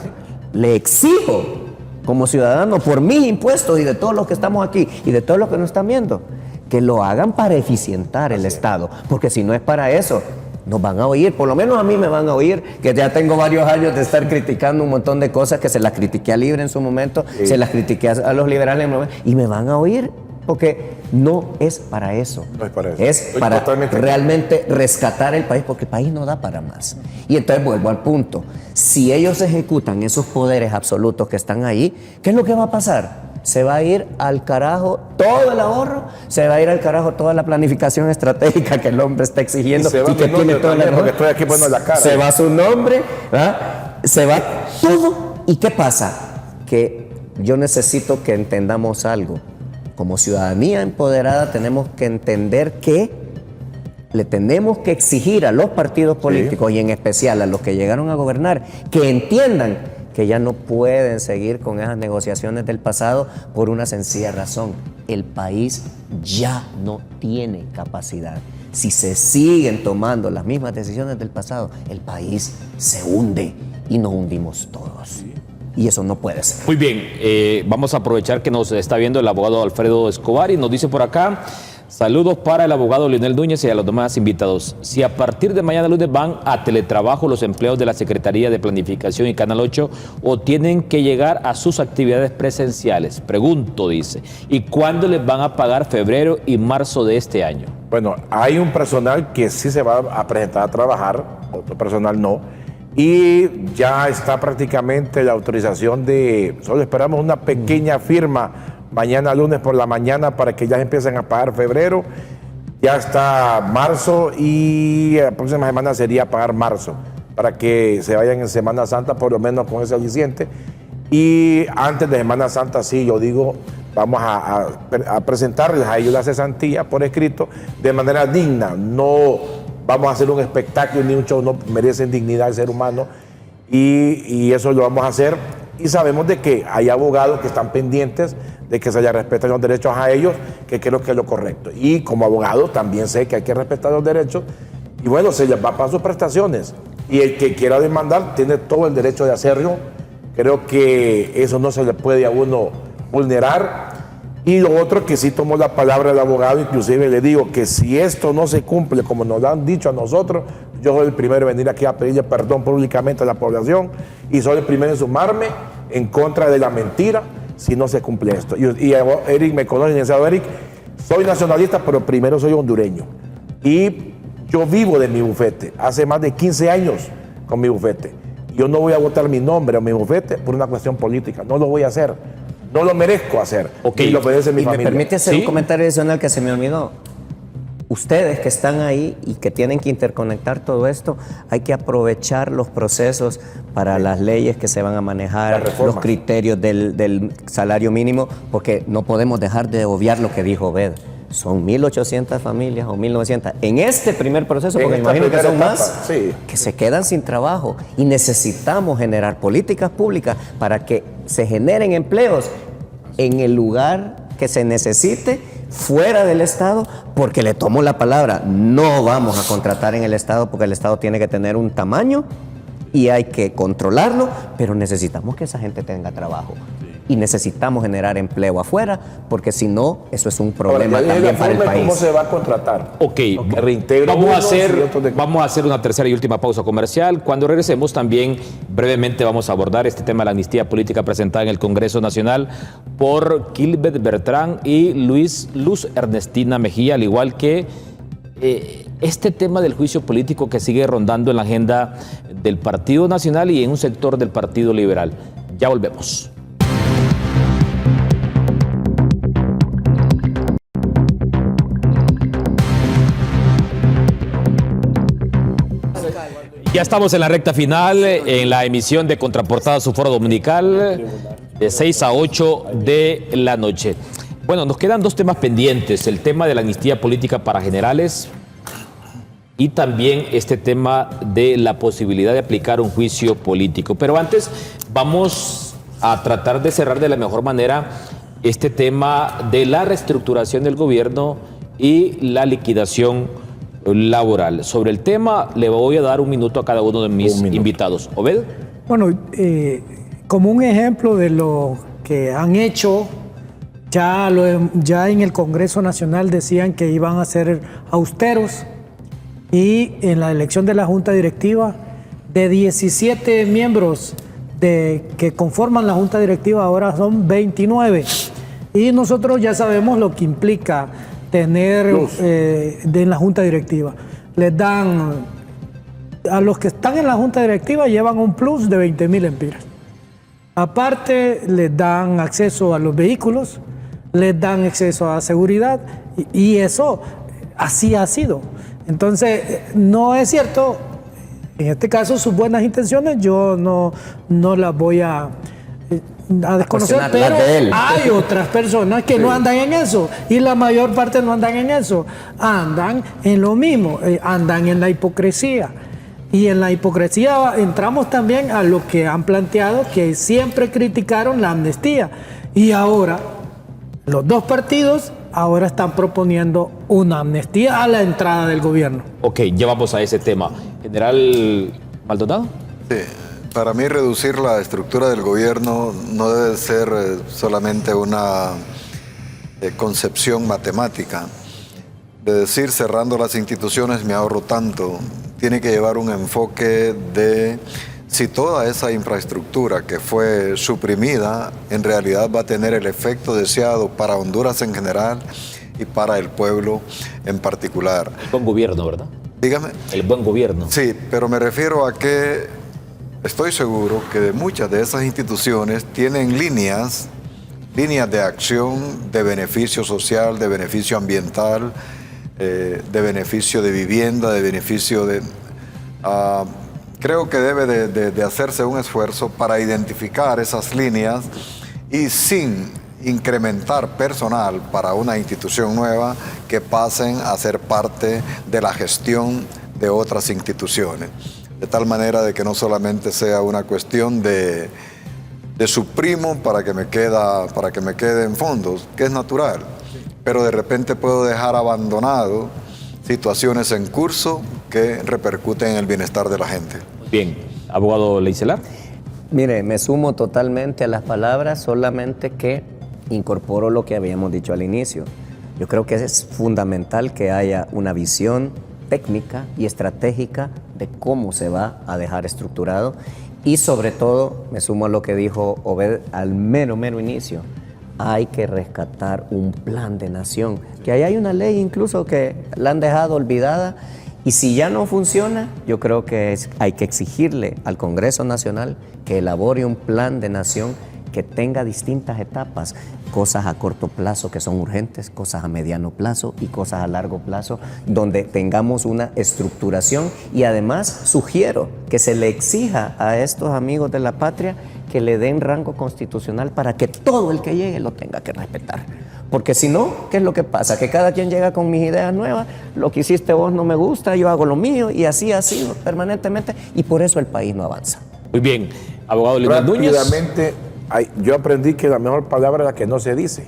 le exijo como ciudadano, por mis impuestos y de todos los que estamos aquí y de todos los que nos están viendo, que lo hagan para eficientar el Estado, porque si no es para eso, nos van a oír, por lo menos a mí me van a oír, que ya tengo varios años de estar criticando un montón de cosas, que se las critiqué a Libre en su momento, se las critiqué a los liberales en su momento, y me van a oír, porque no es para eso. No es para eso. Es para realmente rescatar el país, porque el país no da para más. Y entonces vuelvo al punto. Si ellos ejecutan esos poderes absolutos que están ahí, ¿qué es lo que va a pasar? Se va a ir al carajo todo el ahorro, se va a ir al carajo toda la planificación estratégica que el hombre está exigiendo y que tiene toda la porque estoy aquí poniendo la cara. Se va su nombre, ¿verdad? Se va todo. ¿Y qué pasa? Que yo necesito que entendamos algo. Como ciudadanía empoderada tenemos que entender que le tenemos que exigir a los partidos políticos y en especial a los que llegaron a gobernar que entiendan que ya no pueden seguir con esas negociaciones del pasado por una sencilla razón. El país ya no tiene capacidad. Si se siguen tomando las mismas decisiones del pasado, el país se hunde y nos hundimos todos. Y eso no puede ser. Muy bien, vamos a aprovechar que nos está viendo el abogado Alfredo Escobar y nos dice por acá: saludos para el abogado Leonel Núñez y a los demás invitados. Si a partir de mañana lunes van a teletrabajo los empleados de la Secretaría de Planificación y Canal 8 o tienen que llegar a sus actividades presenciales, pregunto, dice, ¿y cuándo les van a pagar febrero y marzo de este año? Bueno, hay un personal que sí se va a presentar a trabajar, otro personal no, y ya está prácticamente la autorización de, solo esperamos una pequeña firma mañana lunes por la mañana para que ya empiecen a pagar febrero. Ya está marzo y la próxima semana sería pagar marzo para que se vayan en Semana Santa por lo menos con ese aliciente. Y antes de Semana Santa, sí, yo digo, vamos a presentarles a ellos la cesantía por escrito de manera digna. No vamos a hacer un espectáculo ni un show, no merecen dignidad el ser humano y eso lo vamos a hacer. Y sabemos de que hay abogados que están pendientes de que se les respeten los derechos a ellos, que creo que es lo correcto. Y como abogado también sé que hay que respetar los derechos y bueno, se les va para sus prestaciones. Y el que quiera demandar tiene todo el derecho de hacerlo. Creo que eso no se le puede a uno vulnerar. Y lo otro que sí tomó la palabra del abogado, inclusive le digo que si esto no se cumple como nos lo han dicho a nosotros, yo soy el primero en venir aquí a pedirle perdón públicamente a la población y soy el primero en sumarme en contra de la mentira si no se cumple esto. Y Eric me conoce, licenciado Eric, soy nacionalista, pero primero soy hondureño. Y yo vivo de mi bufete, hace más de 15 años con mi bufete. Yo no voy a votar mi nombre o mi bufete por una cuestión política, no lo voy a hacer. No lo merezco hacer. Okay. Y lo merece mi familia. ¿Me permite hacer un comentario adicional que se me olvidó? Ustedes que están ahí y que tienen que interconectar todo esto, hay que aprovechar los procesos para las leyes que se van a manejar, los criterios del salario mínimo, porque no podemos dejar de obviar lo que dijo Obed. Son 1.800 familias o 1.900 en este primer proceso, porque me imagino que son más, que se quedan sin trabajo. Y necesitamos generar políticas públicas para que se generen empleos en el lugar que se necesite, fuera del Estado, porque le tomo la palabra, no vamos a contratar en el Estado porque el Estado tiene que tener un tamaño y hay que controlarlo, pero necesitamos que esa gente tenga trabajo. y necesitamos generar empleo afuera, porque si no, eso es un problema Ahora, también para el país. ¿Cómo se va a contratar? Ok, vamos a hacer una tercera y última pausa comercial. Cuando regresemos también brevemente vamos a abordar este tema de la amnistía política presentada en el Congreso Nacional por Kilbert Bertrán y Luz Ernestina Mejía, al igual que este tema del juicio político que sigue rondando en la agenda del Partido Nacional y en un sector del Partido Liberal. Ya volvemos. Ya estamos en la recta final, en la emisión de Contraportada, su foro dominical, de 6 a 8 de la noche. Bueno, nos quedan dos temas pendientes, el tema de la amnistía política para generales y también este tema de la posibilidad de aplicar un juicio político. Pero antes vamos a tratar de cerrar de la mejor manera este tema de la reestructuración del gobierno y la liquidación laboral. Sobre el tema le voy a dar un minuto a cada uno de mis invitados. ¿Obed? Bueno, como un ejemplo de lo que han hecho, ya en el Congreso Nacional decían que iban a ser austeros y en la elección de la Junta Directiva, de 17 miembros que conforman la Junta Directiva, ahora son 29. Y nosotros ya sabemos lo que implica tener en la Junta Directiva. Les dan, a los que están en la Junta Directiva llevan un plus de 20,000 empiras. Aparte les dan acceso a los vehículos, les dan acceso a seguridad y eso así ha sido. Entonces no es cierto, en este caso sus buenas intenciones yo no las voy a desconocer, pero hay otras personas que no andan en eso y la mayor parte no andan en eso, andan en lo mismo, andan en la hipocresía. Y en la hipocresía entramos también a lo que han planteado, que siempre criticaron la amnistía y ahora los dos partidos ahora están proponiendo una amnistía a la entrada del gobierno. Ok, ya vamos a ese tema. General Maldonado. Sí. Para mí reducir la estructura del gobierno no debe ser solamente una concepción matemática. De decir cerrando las instituciones me ahorro tanto, tiene que llevar un enfoque de si toda esa infraestructura que fue suprimida en realidad va a tener el efecto deseado para Honduras en general y para el pueblo en particular. El buen gobierno, ¿verdad? Dígame. El buen gobierno. Sí, pero me refiero a que estoy seguro que muchas de esas instituciones tienen líneas de acción de beneficio social, de beneficio ambiental, de beneficio de vivienda, de beneficio de... creo que debe de hacerse un esfuerzo para identificar esas líneas y sin incrementar personal para una institución nueva que pasen a ser parte de la gestión de otras instituciones. De tal manera de que no solamente sea una cuestión de suprimo para que me queden fondos, que es natural, pero de repente puedo dejar abandonado situaciones en curso que repercuten en el bienestar de la gente. Bien, abogado Leicelar. Mire, me sumo totalmente a las palabras, solamente que incorporo lo que habíamos dicho al inicio. Yo creo que es fundamental que haya una visión técnica y estratégica de cómo se va a dejar estructurado y sobre todo, me sumo a lo que dijo Obed al mero inicio, hay que rescatar un plan de nación, que ahí hay una ley incluso que la han dejado olvidada y si ya no funciona, yo creo que hay que exigirle al Congreso Nacional que elabore un plan de nación que tenga distintas etapas, cosas a corto plazo que son urgentes, cosas a mediano plazo y cosas a largo plazo, donde tengamos una estructuración y además sugiero que se le exija a estos amigos de la patria que le den rango constitucional para que todo el que llegue lo tenga que respetar. Porque si no, ¿qué es lo que pasa? Que cada quien llega con mis ideas nuevas, lo que hiciste vos no me gusta, yo hago lo mío y así permanentemente y por eso el país no avanza. Muy bien, abogado Leonel Núñez. Rápidamente, yo aprendí que la mejor palabra es la que no se dice.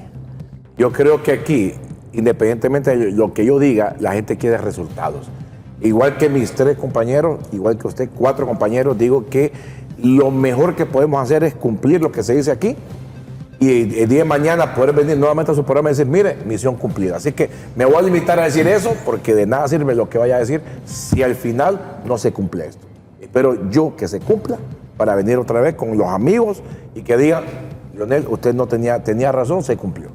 Yo creo que aquí, independientemente de lo que yo diga, la gente quiere resultados. Igual que mis 3 compañeros, igual que usted, 4 compañeros, digo que lo mejor que podemos hacer es cumplir lo que se dice aquí y el día de mañana poder venir nuevamente a su programa y decir, mire, misión cumplida. Así que me voy a limitar a decir eso porque de nada sirve lo que vaya a decir si al final no se cumple esto. Espero yo que se cumpla para venir otra vez con los amigos y que digan, Leonel, usted no tenía razón, se cumplió.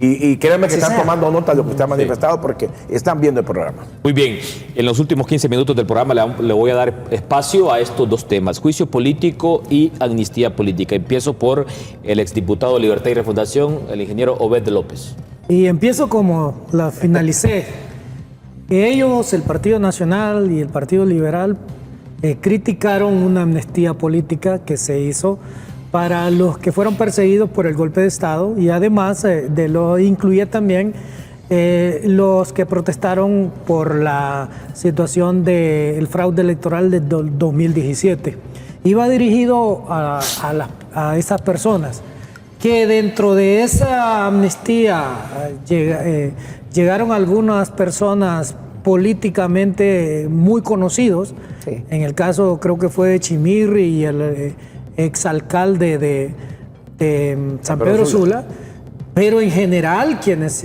Y créanme que están tomando nota de lo que usted ha manifestado porque están viendo el programa. Muy bien, en los últimos 15 minutos del programa le voy a dar espacio a estos dos temas, juicio político y amnistía política. Empiezo por el exdiputado de Libertad y Refundación, el ingeniero Obed López. Y empiezo como la finalicé. Ellos, el Partido Nacional y el Partido Liberal, criticaron una amnistía política que se hizo para los que fueron perseguidos por el golpe de Estado y además incluía también los que protestaron por la situación del fraude electoral del 2017. Iba dirigido a esas personas que dentro de esa amnistía llegaron algunas personas políticamente muy conocidos. Sí. En el caso creo que fue de Chimirri y el exalcalde de San Pedro Sula, pero en general quienes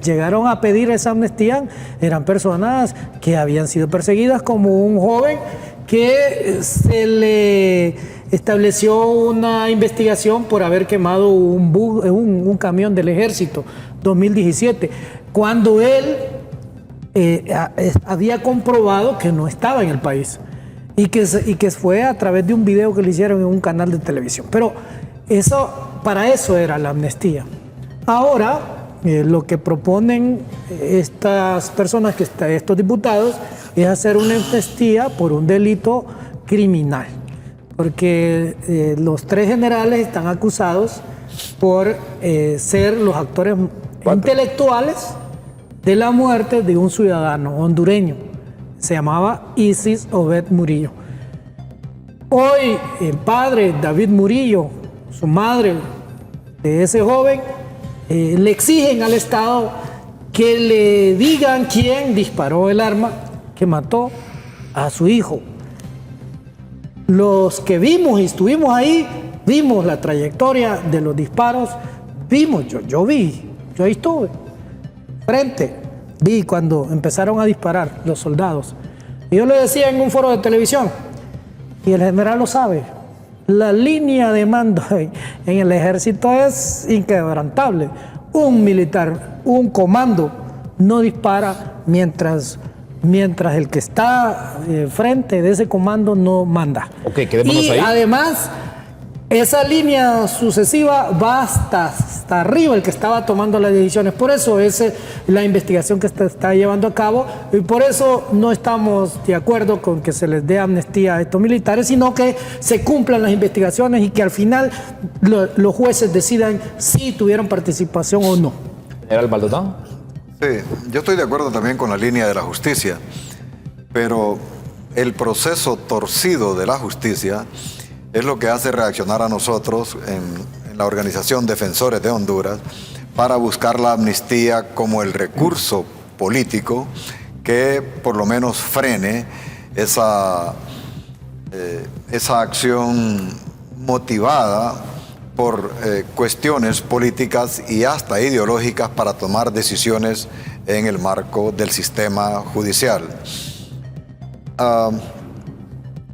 llegaron a pedir esa amnistía eran personas que habían sido perseguidas, como un joven que se le estableció una investigación por haber quemado un camión del ejército 2017, cuando él había comprobado que no estaba en el país. Y que fue a través de un video que le hicieron en un canal de televisión. Pero para eso era la amnistía. Ahora, lo que proponen estas personas, estos diputados, es hacer una amnistía por un delito criminal. Porque los tres generales están acusados por ser los actores intelectuales de la muerte de un ciudadano hondureño. Se llamaba Isis Obed Murillo. Hoy el padre David Murillo, su madre de ese joven, le exigen al Estado que le digan quién disparó el arma que mató a su hijo. Los que vimos y estuvimos ahí, vimos la trayectoria de los disparos, yo ahí estuve, frente. Vi cuando empezaron a disparar los soldados. Y yo le decía en un foro de televisión, y el general lo sabe, la línea de mando en el ejército es inquebrantable. Un militar, un comando, no dispara mientras el que está frente de ese comando no manda. Ok, quedémonos y ahí. Además, esa línea sucesiva va hasta arriba el que estaba tomando las decisiones. Por eso es la investigación que está llevando a cabo y por eso no estamos de acuerdo con que se les dé amnistía a estos militares, sino que se cumplan las investigaciones y que al final los jueces decidan si tuvieron participación o no. ¿General Maldonado? Sí, yo estoy de acuerdo también con la línea de la justicia, pero el proceso torcido de la justicia es lo que hace reaccionar a nosotros en la organización Defensores de Honduras para buscar la amnistía como el recurso político que por lo menos frene esa acción motivada por cuestiones políticas y hasta ideológicas para tomar decisiones en el marco del sistema judicial.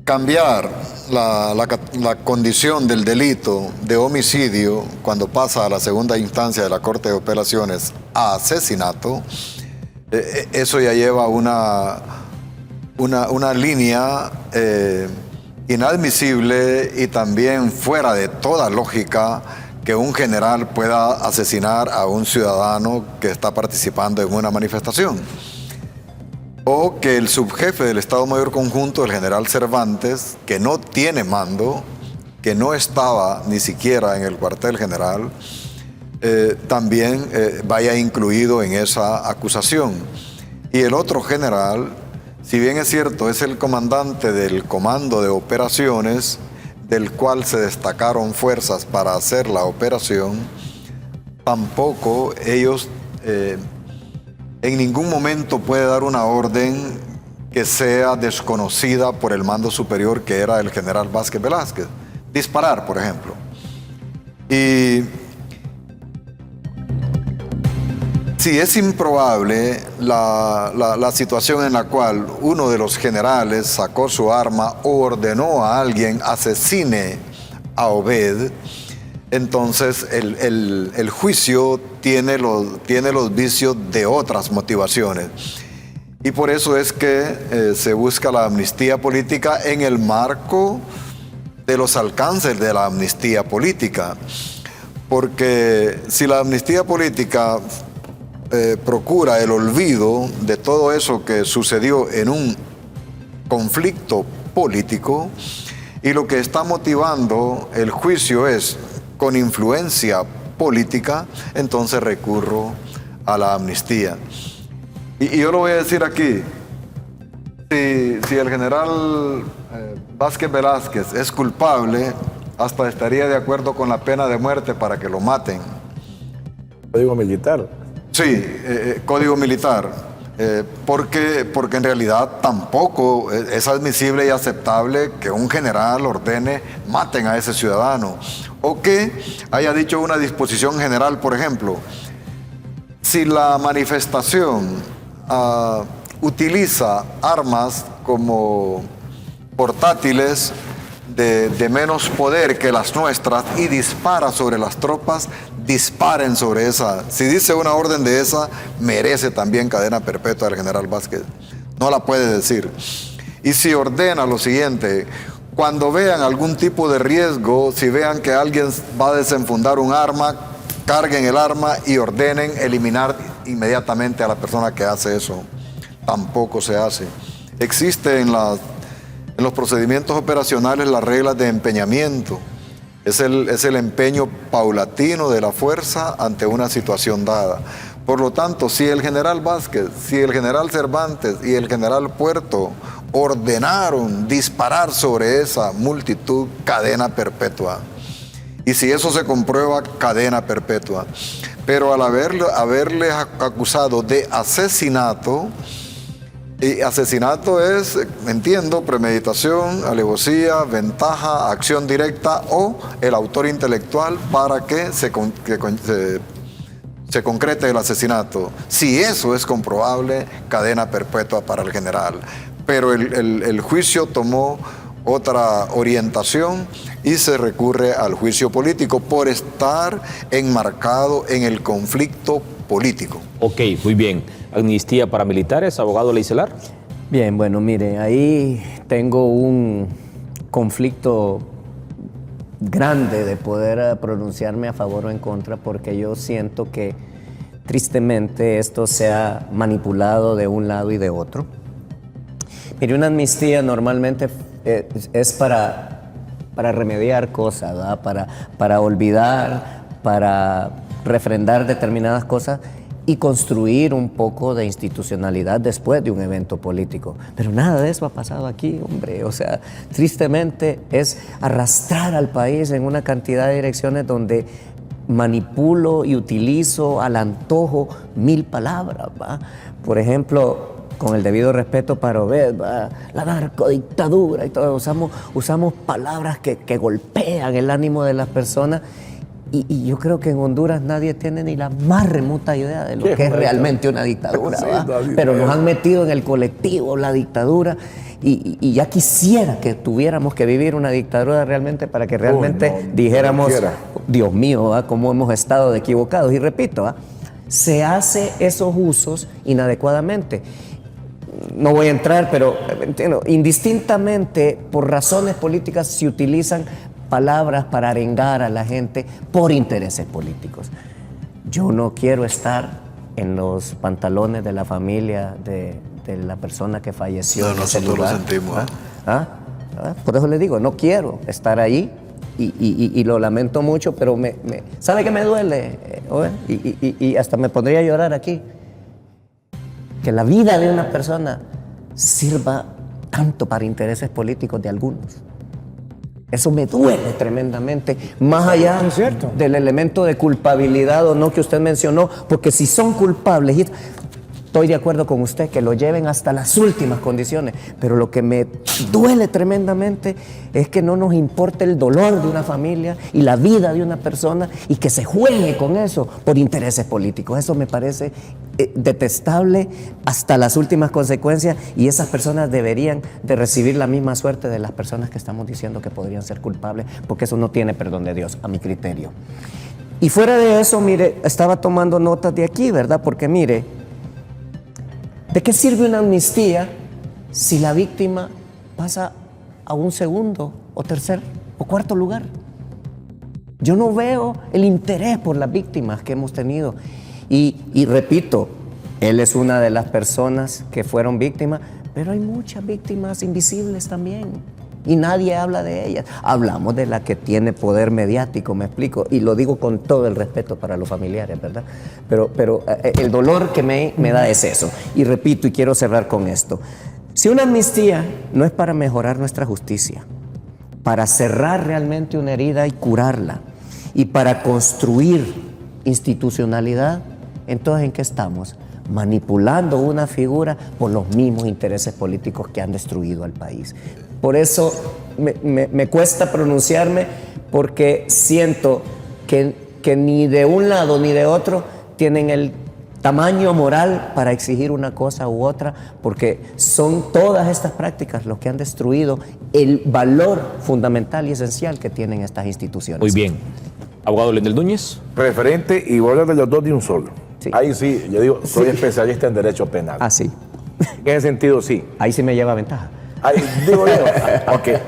Cambiar la condición del delito de homicidio cuando pasa a la segunda instancia de la Corte de Apelaciones a asesinato, eso ya lleva una línea inadmisible y también fuera de toda lógica que un general pueda asesinar a un ciudadano que está participando en una manifestación. O que el subjefe del Estado Mayor Conjunto, el general Cervantes, que no tiene mando, que no estaba ni siquiera en el cuartel general, también vaya incluido en esa acusación. Y el otro general, si bien es cierto, es el comandante del comando de operaciones, del cual se destacaron fuerzas para hacer la operación, tampoco ellos en ningún momento puede dar una orden que sea desconocida por el mando superior, que era el general Vázquez Velázquez. Disparar, por ejemplo. Y sí, es improbable la situación en la cual uno de los generales sacó su arma o ordenó a alguien asesine a Obed. Entonces el juicio tiene los vicios de otras motivaciones. Y por eso es que se busca la amnistía política en el marco de los alcances de la amnistía política. Porque si la amnistía política procura el olvido de todo eso que sucedió en un conflicto político, y lo que está motivando el juicio es con influencia política, entonces recurro a la amnistía. Y yo lo voy a decir aquí, si el general Vázquez Velázquez es culpable, hasta estaría de acuerdo con la pena de muerte para que lo maten. Código militar. Sí, código militar, porque en realidad tampoco es admisible y aceptable que un general ordene maten a ese ciudadano, o que haya dicho una disposición general, por ejemplo, si la manifestación utiliza armas como portátiles de menos poder que las nuestras y dispara sobre las tropas, disparen sobre esa. Si dice una orden de esa, merece también cadena perpetua del general Vázquez. No la puede decir. Y si ordena lo siguiente, cuando vean algún tipo de riesgo, si vean que alguien va a desenfundar un arma, carguen el arma y ordenen eliminar inmediatamente a la persona que hace eso. Tampoco se hace. Existe en los procedimientos operacionales las reglas de empeñamiento. Es el empeño paulatino de la fuerza ante una situación dada. Por lo tanto, si el general Vázquez, si el general Cervantes y el general Puerto ordenaron disparar sobre esa multitud, cadena perpetua. Y si eso se comprueba, cadena perpetua. Pero al haberle acusado de asesinato, y asesinato es, entiendo, premeditación, alevosía, ventaja, acción directa o el autor intelectual para que se concrete el asesinato. Si eso es comprobable, cadena perpetua para el general. Pero el juicio tomó otra orientación y se recurre al juicio político por estar enmarcado en el conflicto político. Ok, muy bien. Amnistía para militares, abogado Leicelar. Bien, bueno, mire, ahí tengo un conflicto grande de poder pronunciarme a favor o en contra, porque yo siento que tristemente esto se ha manipulado de un lado y de otro. Mire, una amnistía normalmente es para remediar cosas, ¿verdad? Para olvidar, para refrendar determinadas cosas y construir un poco de institucionalidad después de un evento político. Pero nada de eso ha pasado aquí, hombre. O sea, tristemente es arrastrar al país en una cantidad de direcciones donde manipulo y utilizo al antojo 1000 palabras, ¿va? Por ejemplo, con el debido respeto para Obed, ¿va? La narcodictadura y todo, usamos palabras que golpean el ánimo de las personas. Y yo creo que en Honduras nadie tiene ni la más remota idea de lo que es realmente una dictadura, sí, pero nos han metido en el colectivo la dictadura y ya quisiera que tuviéramos que vivir una dictadura realmente para que realmente dijéramos, Dios mío, ¿va? Cómo hemos estado de equivocados. Y repito, ¿va? Se hace esos usos inadecuadamente. No voy a entrar, pero entiendo, indistintamente por razones políticas se utilizan palabras para arengar a la gente por intereses políticos. Yo no quiero estar en los pantalones de la familia de la persona que falleció. No, nosotros lo sentimos. Por eso le digo, no quiero estar ahí y lo lamento mucho, pero ¿sabe qué me duele? Y hasta me pondría a llorar aquí. Que la vida de una persona sirva tanto para intereses políticos de algunos. Eso me duele tremendamente, más allá del elemento de culpabilidad o no que usted mencionó, porque si son culpables, estoy de acuerdo con usted, que lo lleven hasta las últimas condiciones, pero lo que me duele tremendamente es que no nos importe el dolor de una familia y la vida de una persona y que se juegue con eso por intereses políticos. Eso me parece detestable hasta las últimas consecuencias, y esas personas deberían de recibir la misma suerte de las personas que estamos diciendo que podrían ser culpables, porque eso no tiene perdón de Dios, a mi criterio. Y fuera de eso, mire, estaba tomando notas de aquí, ¿verdad? Porque mire, ¿de qué sirve una amnistía si la víctima pasa a un segundo o tercer o cuarto lugar? Yo no veo el interés por las víctimas que hemos tenido. Y repito, él es una de las personas que fueron víctimas, pero hay muchas víctimas invisibles también. Y nadie habla de ellas. Hablamos de la que tiene poder mediático, me explico, y lo digo con todo el respeto para los familiares, ¿verdad? Pero el dolor que me da es eso. Y repito, y quiero cerrar con esto. Si una amnistía no es para mejorar nuestra justicia, para cerrar realmente una herida y curarla, y para construir institucionalidad, entonces ¿en qué estamos? Manipulando una figura por los mismos intereses políticos que han destruido al país. Por eso me cuesta pronunciarme, porque siento que ni de un lado ni de otro tienen el tamaño moral para exigir una cosa u otra, porque son todas estas prácticas lo que han destruido el valor fundamental y esencial que tienen estas instituciones. Muy bien. Abogado Leonel Núñez. Preferente, y voy a hablar de los dos de un solo. Sí. Ahí sí, yo digo, soy especialista en derecho penal. Ah, sí. En ese sentido, sí. Ahí sí me lleva ventaja. Ahí, digo yo, okay,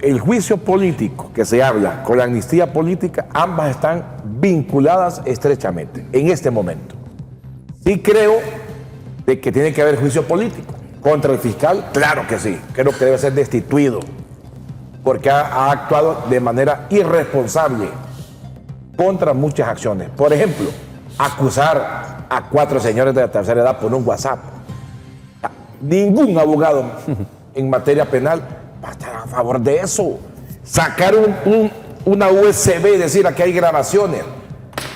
el juicio político que se habla con la amnistía política, ambas están vinculadas estrechamente en este momento. Sí creo de que tiene que haber juicio político contra el fiscal, claro que sí. Creo que debe ser destituido porque ha actuado de manera irresponsable contra muchas acciones. Por ejemplo, acusar a 4 señores de la tercera edad por un WhatsApp. Ningún abogado en materia penal va a estar a favor de eso. Sacar una USB y decir aquí hay grabaciones,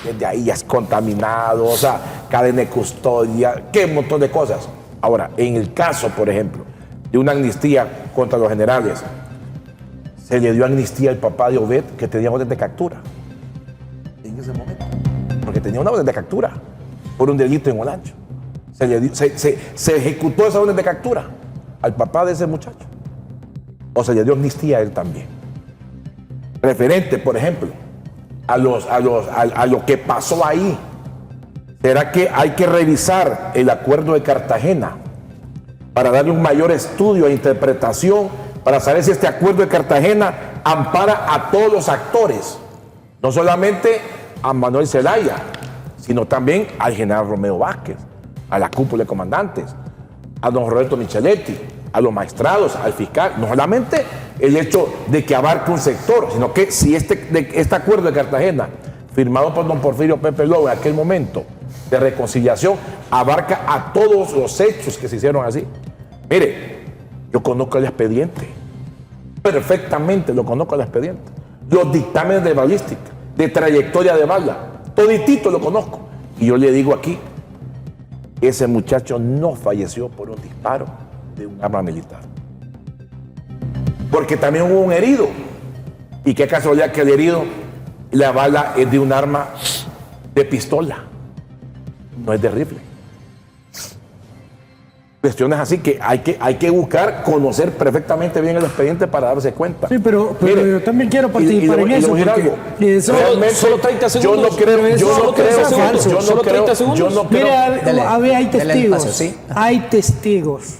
desde ahí ya es contaminado, o sea, cadena de custodia, qué montón de cosas. Ahora, en el caso, por ejemplo, de una amnistía contra los generales, se le dio amnistía al papá de Obed, que tenía orden de captura en ese momento, porque tenía una orden de captura por un delito en Olancho. Se ejecutó esa orden de captura al papá de ese muchacho, o se le dio amnistía a él también. Referente, por ejemplo, a lo que pasó ahí, ¿será que hay que revisar el acuerdo de Cartagena para darle un mayor estudio e interpretación, para saber si este acuerdo de Cartagena ampara a todos los actores, no solamente a Manuel Zelaya, sino también al general Romeo Vázquez, a la cúpula de comandantes, a don Roberto Micheletti, a los magistrados, al fiscal? No solamente el hecho de que abarque un sector, sino que si este acuerdo de Cartagena, firmado por don Porfirio Pepe Lobo en aquel momento de reconciliación, abarca a todos los hechos que se hicieron así. Mire, yo conozco el expediente, perfectamente lo conozco el expediente, los dictámenes de balística, de trayectoria de bala, toditito lo conozco. Y yo le digo aquí, ese muchacho no falleció por un disparo de un arma militar, porque también hubo un herido, y qué casualidad que el herido, la bala es de un arma de pistola, no es de rifle. Cuestiones así que hay que buscar, conocer perfectamente bien el expediente para darse cuenta. Sí, pero Mire, yo también quiero participar en eso. Solo 30 segundos. Yo no creo. Mire, hay testigos. Paso, ¿sí? Hay testigos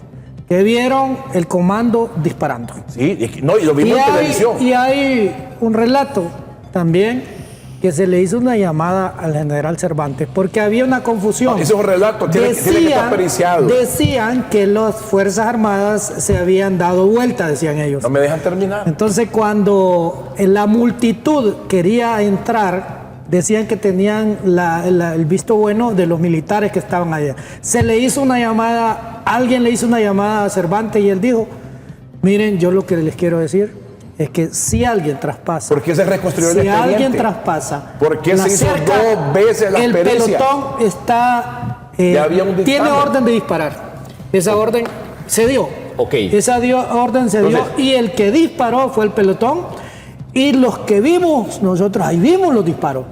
que vieron el comando disparando. Sí, no, y lo vimos en televisión. Y hay un relato también que se le hizo una llamada al general Cervantes porque había una confusión. No, ese es un relato, tiene que estar periciado. Decían que las Fuerzas Armadas se habían dado vuelta, decían ellos. No me dejan terminar. Entonces, cuando la multitud quería entrar, decían que tenían el visto bueno de los militares que estaban allá. Se le hizo una llamada, alguien le hizo una llamada a Cervantes y él dijo, miren, yo lo que les quiero decir es que si alguien traspasa. ¿Por qué se reconstruyó el expediente? Si expediente? alguien traspasa. ¿Por qué se hizo 2 veces la experiencia? El pelotón está Ya había un tiene dictamen. orden de disparar. Esa orden se dio. Ok. Orden se dio Entonces, y el que disparó fue el pelotón. Y los que vimos, nosotros ahí vimos los disparos.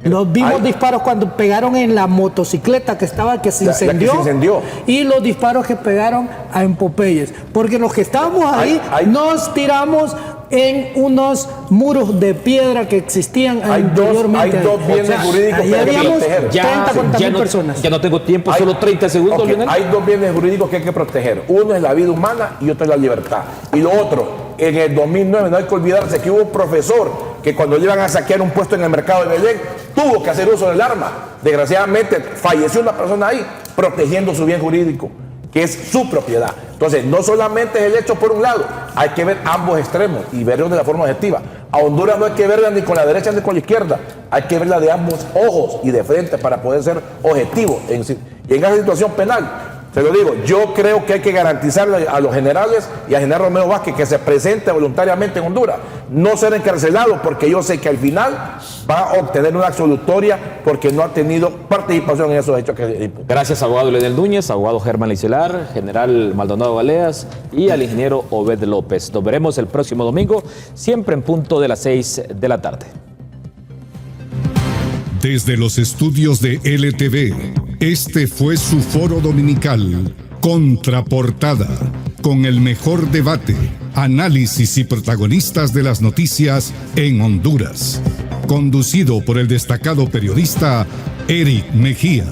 Los vimos Hay- disparos cuando pegaron en la motocicleta que se La que incendió. se incendió. Y los disparos que pegaron en Popeyes. Porque los que estábamos ahí nos tiramos en unos muros de piedra que existían Hay anteriormente. dos bienes jurídicos ahí que hay que habíamos proteger. 30, 40 ya mil no, personas. ya no tengo tiempo, solo 30 segundos, Ok, Lionel. hay dos bienes jurídicos que hay que proteger. Uno es la vida humana y otro es la libertad. Y lo otro, en el 2009, no hay que olvidarse que hubo un profesor que cuando le iban a saquear un puesto en el mercado de Belén, tuvo que hacer uso del arma. Desgraciadamente, falleció una persona ahí protegiendo su bien jurídico, que es su propiedad. Entonces, no solamente es el hecho por un lado, hay que ver ambos extremos y verlos de la forma objetiva. A Honduras no hay que verla ni con la derecha ni con la izquierda, hay que verla de ambos ojos y de frente para poder ser objetivo. Y en esa situación penal, se lo digo, yo creo que hay que garantizarle a los generales y al general Romeo Vázquez que se presente voluntariamente en Honduras, no ser encarcelado, porque yo sé que al final va a obtener una absolutoria porque no ha tenido participación en esos hechos que imputó. Gracias, abogado Lionel Núñez, abogado Germán Licelar, general Maldonado Galeas y al ingeniero Obed López. Nos veremos el próximo domingo, siempre en punto de las 6 de la tarde. Desde los estudios de LTV, este fue su foro dominical, Contraportada, con el mejor debate, análisis y protagonistas de las noticias en Honduras. Conducido por el destacado periodista Eric Mejía.